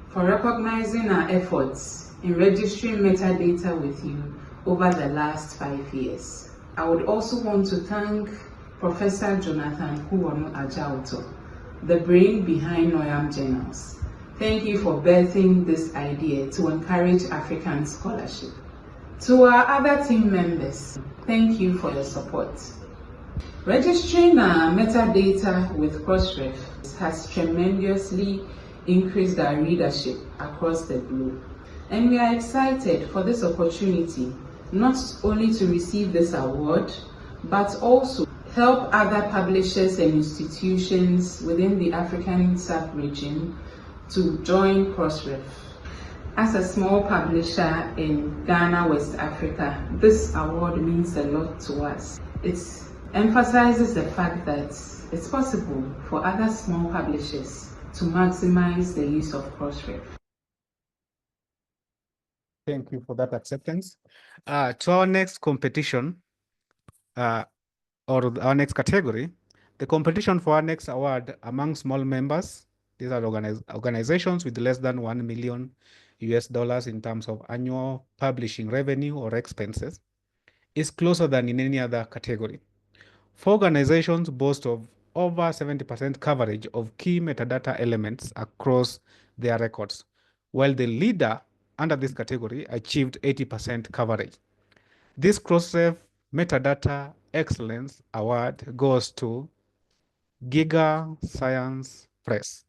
for recognizing our efforts in registering metadata with you over the last 5 years. I would also want to thank Professor Jonathan Kuwonu Ajauto, the brain behind Noyam Journals. Thank you for birthing this idea to encourage African scholarship. To our other team members, thank you for your support. Registering our metadata with Crossref has tremendously increased our readership across the globe. And we are excited for this opportunity, not only to receive this award, but also help other publishers and institutions within the African sub-region to join Crossref. As a small publisher in Ghana, West Africa, this award means a lot to us. It emphasizes the fact that it's possible for other small publishers to maximize the use of Crossref. Thank you for that acceptance. To our next competition, or our next category, the competition for our next award among small members, these are organizations with less than $1 million in terms of annual publishing revenue or expenses, is closer than in any other category. 4 organizations boast of over 70% coverage of key metadata elements across their records, while the leader under this category achieved 80% coverage. This Crossref Metadata Excellence Award goes to Giga Science Press.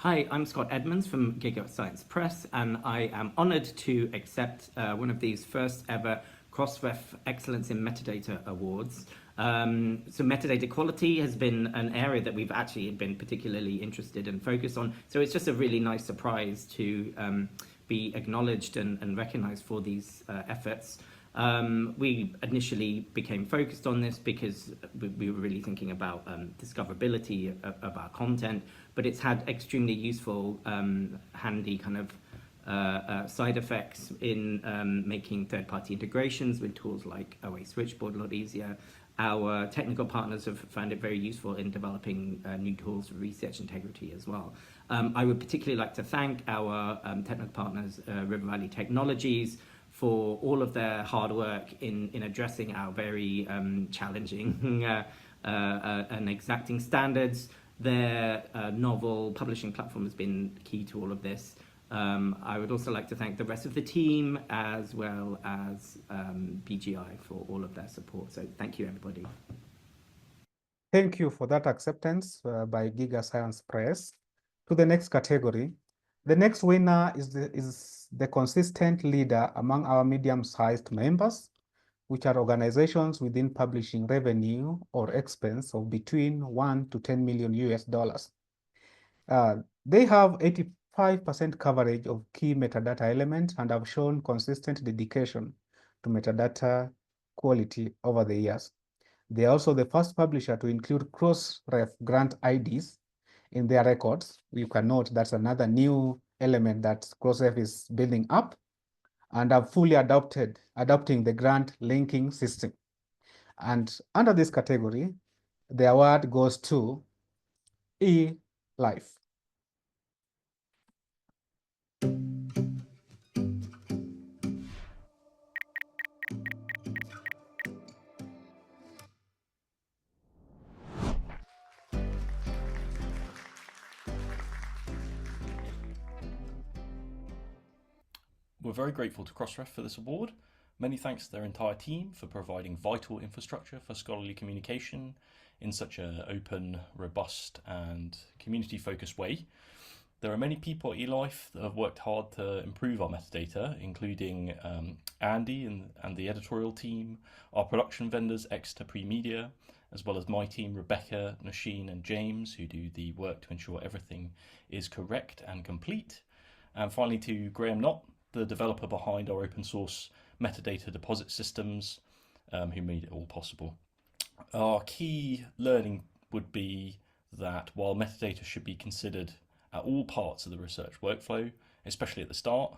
Hi, I'm Scott Edmonds from Giga Science Press, and I am honored to accept one of these first ever Crossref Excellence in Metadata Awards. So metadata quality has been an area that we've actually been particularly interested and focused on. So it's just a really nice surprise to be acknowledged and recognized for these efforts. We initially became focused on this because we were really thinking about discoverability of our content, but it's had extremely useful, handy kind of side effects in making third-party integrations with tools like OA Switchboard a lot easier. Our technical partners have found it very useful in developing new tools for research integrity as well. I would particularly like to thank our technical partners, River Valley Technologies, for all of their hard work in addressing our very challenging and exacting standards. Their novel publishing platform has been key to all of this. I would also like to thank the rest of the team as well as BGI for all of their support. So thank you, everybody. Thank you for that acceptance by Giga Science Press. To the next category. The next winner is the consistent leader among our medium-sized members. which are organizations within publishing revenue or expense of between 1 to 10 million US dollars. They have 85% coverage of key metadata elements and have shown consistent dedication to metadata quality over the years. They are also the first publisher to include Crossref grant IDs in their records. You can note that's another new element that Crossref is building up, and have fully adopting the grant linking system. And under this category, the award goes to eLife. We're very grateful to Crossref for this award. Many thanks to their entire team for providing vital infrastructure for scholarly communication in such an open, robust and community-focused way. There are many people at eLife that have worked hard to improve our metadata, including Andy and the editorial team, our production vendors Exeter Pre-Media, as well as my team, Rebecca, Nasheen and James, who do the work to ensure everything is correct and complete. And finally to Graham Knott, the developer behind our open source metadata deposit systems, who made it all possible. Our key learning would be that while metadata should be considered at all parts of the research workflow, especially at the start,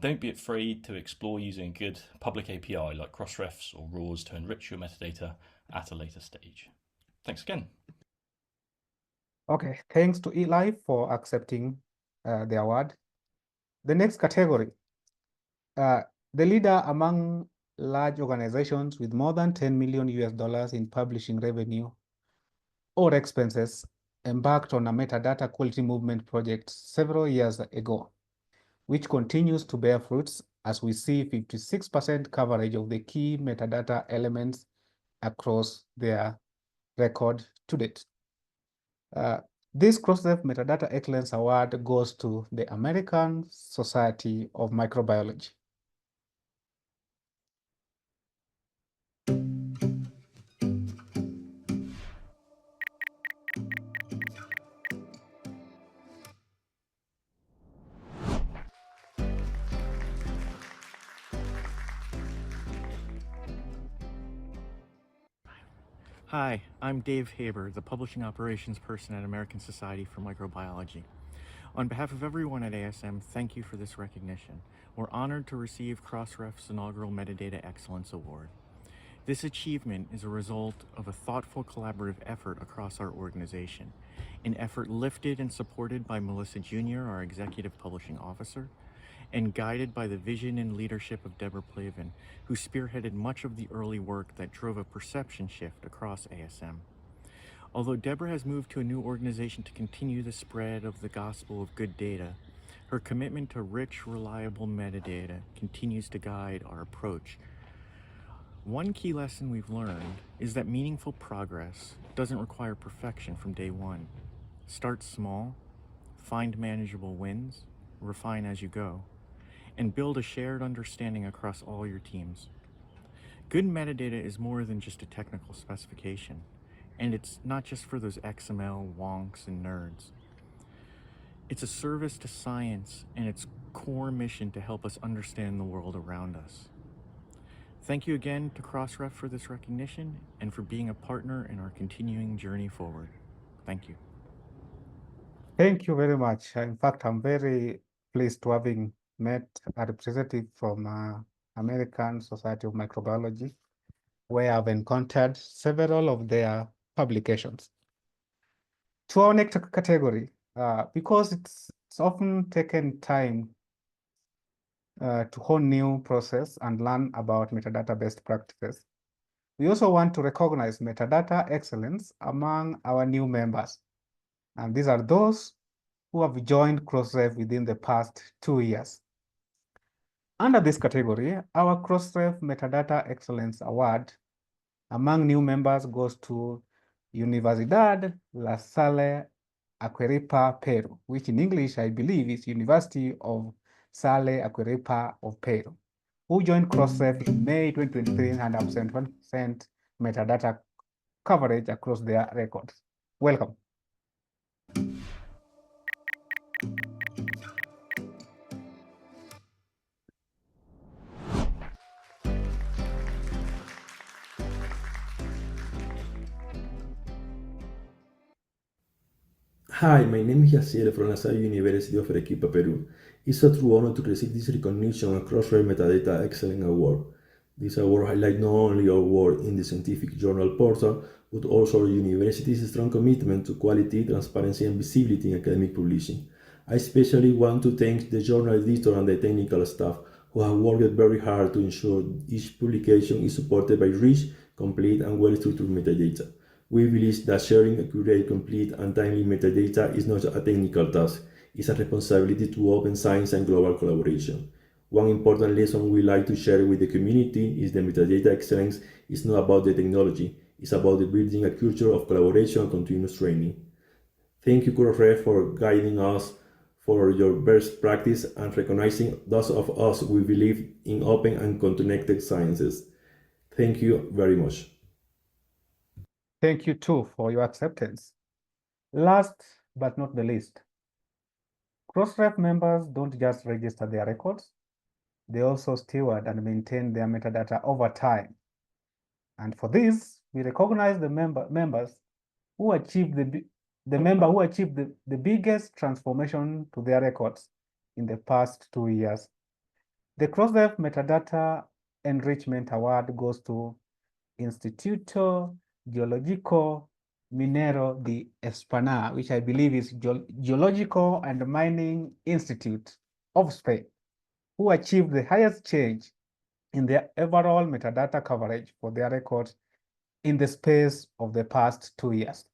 don't be afraid to explore using a good public API like Crossrefs or RAWs to enrich your metadata at a later stage. Thanks again. Okay, thanks to eLife for accepting the award. The next category, the leader among large organizations with more than 10 million US dollars in publishing revenue or expenses embarked on a metadata quality movement project several years ago, which continues to bear fruits as we see 56% coverage of the key metadata elements across their record to date. This Crossref Metadata Excellence Award goes to the American Society of Microbiology. Hi, I'm Dave Haber, the Publishing Operations Person at American Society for Microbiology. On behalf of everyone at ASM, thank you for this recognition. We're honored to receive Crossref's inaugural Metadata Excellence Award. This achievement is a result of a thoughtful collaborative effort across our organization, an effort lifted and supported by Melissa Jr., our Executive Publishing Officer, and guided by the vision and leadership of Deborah Plavin, who spearheaded much of the early work that drove a perception shift across ASM. Although Deborah has moved to a new organization to continue the spread of the gospel of good data, her commitment to rich, reliable metadata continues to guide our approach. One key lesson we've learned is that meaningful progress doesn't require perfection from day one. Start small, find manageable wins, refine as you go, and build a shared understanding across all your teams. Good metadata is more than just a technical specification, and it's not just for those XML wonks and nerds. It's a service to science and its core mission to help us understand the world around us. Thank you again to Crossref for this recognition and for being a partner in our continuing journey forward. Thank you. Thank you very much. In fact, I'm very pleased to having met a representative from American Society of Microbiology, where I've encountered several of their publications. To our next category, because it's often taken time to hone new process and learn about metadata best practices, we also want to recognize metadata excellence among our new members. And these are those who have joined Crossref within the past 2 years. Under this category, our Crossref Metadata Excellence Award among new members goes to Universidad La Salle Arequipa, Peru, which in English I believe is University of Salle Arequipa of Peru, who joined Crossref in May 2023 and have 71% metadata coverage across their records. Welcome. Hi, my name is Yaciel from La Salle University of Arequipa, Peru. It's a true honor to receive this recognition at Crossref Metadata Excellence Award. This award highlights not only our work in the scientific journal portal, but also our university's strong commitment to quality, transparency, and visibility in academic publishing. I especially want to thank the journal editor and the technical staff who have worked very hard to ensure each publication is supported by rich, complete, and well-structured metadata. We believe that sharing accurate, complete, and timely metadata is not a technical task, it's a responsibility to open science and global collaboration. One important lesson we like to share with the community is that metadata excellence is not about the technology, it's about building a culture of collaboration and continuous training. Thank you, Crossref, for guiding us for your best practice and recognizing those of us who believe in open and connected sciences. Thank you very much. Thank you too for your acceptance. Last but not the least, Crossref members don't just register their records, they also steward and maintain their metadata over time. And for this, we recognize the members who achieved the biggest transformation to their records in the past 2 years. The Crossref Metadata Enrichment Award goes to Instituto Geológico Minero de España, which I believe is Geological and Mining Institute of Spain, who achieved the highest change in their overall metadata coverage for their records in the space of the past 2 years.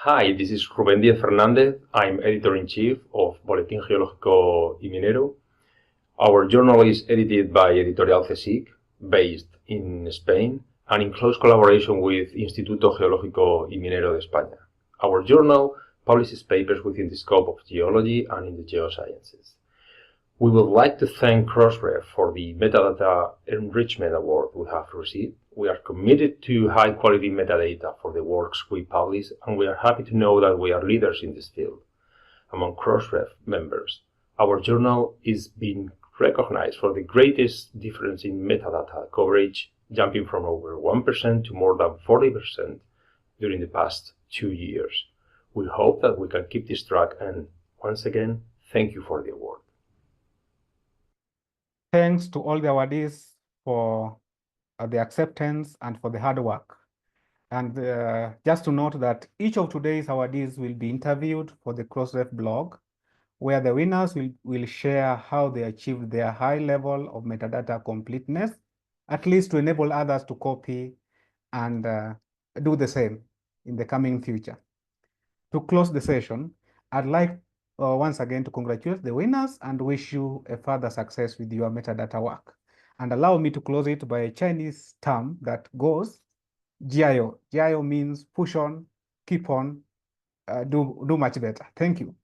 Hi, this is Rubén Díaz Fernández. I'm editor-in-chief of Boletín Geológico y Minero. Our journal is edited by Editorial CSIC, based in Spain, and in close collaboration with Instituto Geológico y Minero de España. Our journal publishes papers within the scope of geology and in the geosciences. We would like to thank Crossref for the Metadata Enrichment Award we have received. We are committed to high-quality metadata for the works we publish, and we are happy to know that we are leaders in this field. Among Crossref members, our journal is being recognized for the greatest difference in metadata coverage, jumping from over 1% to more than 40% during the past 2 years. We hope that we can keep this track, and once again, thank you for the award. Thanks to all the awardees for the acceptance and for the hard work. And just to note that each of today's awardees will be interviewed for the Crossref blog, where the winners will share how they achieved their high level of metadata completeness, at least to enable others to copy and do the same in the coming future. To close the session, I'd like once again to congratulate the winners and wish you a further success with your metadata work. And allow me to close it by a Chinese term that goes, Jiayo. Jiayo means push on, keep on, do much better. Thank you.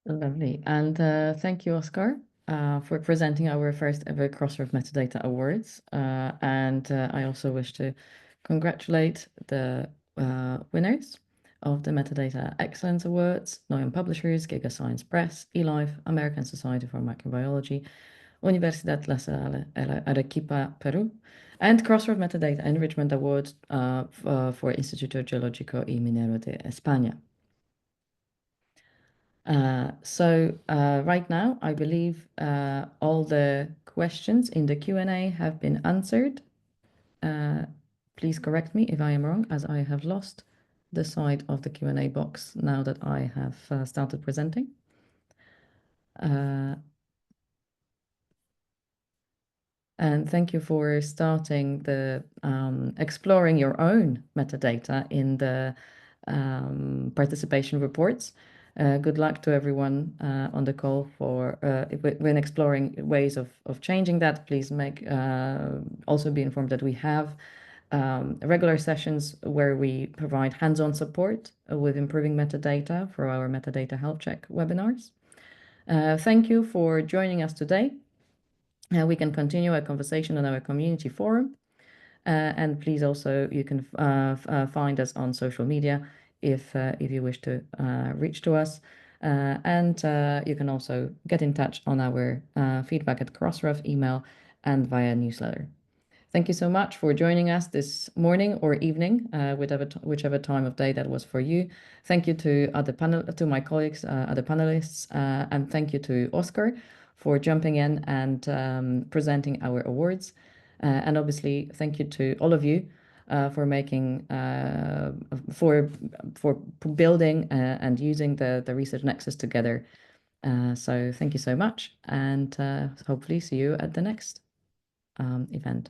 Lovely. And thank you, Oscar, for presenting our first ever Crossref Metadata Awards. And I also wish to congratulate the winners of the Metadata Excellence Awards, Neuen Publishers, Giga Science Press, eLife, American Society for Microbiology, Universidad La Salle Arequipa, Peru, and Crossref Metadata Enrichment Award for Instituto Geológico y Minero de España. So right now, I believe all the questions in the Q&A have been answered. Please correct me if I am wrong, as I have lost the side of the Q&A box now that I have started presenting. And thank you for starting the exploring your own metadata in the participation reports. Good luck to everyone on the call for when exploring ways of changing that. Please also be informed that we have regular sessions where we provide hands-on support with improving metadata for our metadata health check webinars. Thank you for joining us today. We can continue a conversation on our community forum. And please also, you can find us on social media if you wish to reach to us. And you can also get in touch on our feedback at Crossref email and via newsletter. Thank you so much for joining us this morning or evening, whichever time of day that was for you. Thank you to my colleagues, other panelists, and thank you to Oscar for jumping in and presenting our awards. And obviously, thank you to all of you for making, for building and using the Research Nexus together. So thank you so much, and hopefully see you at the next event.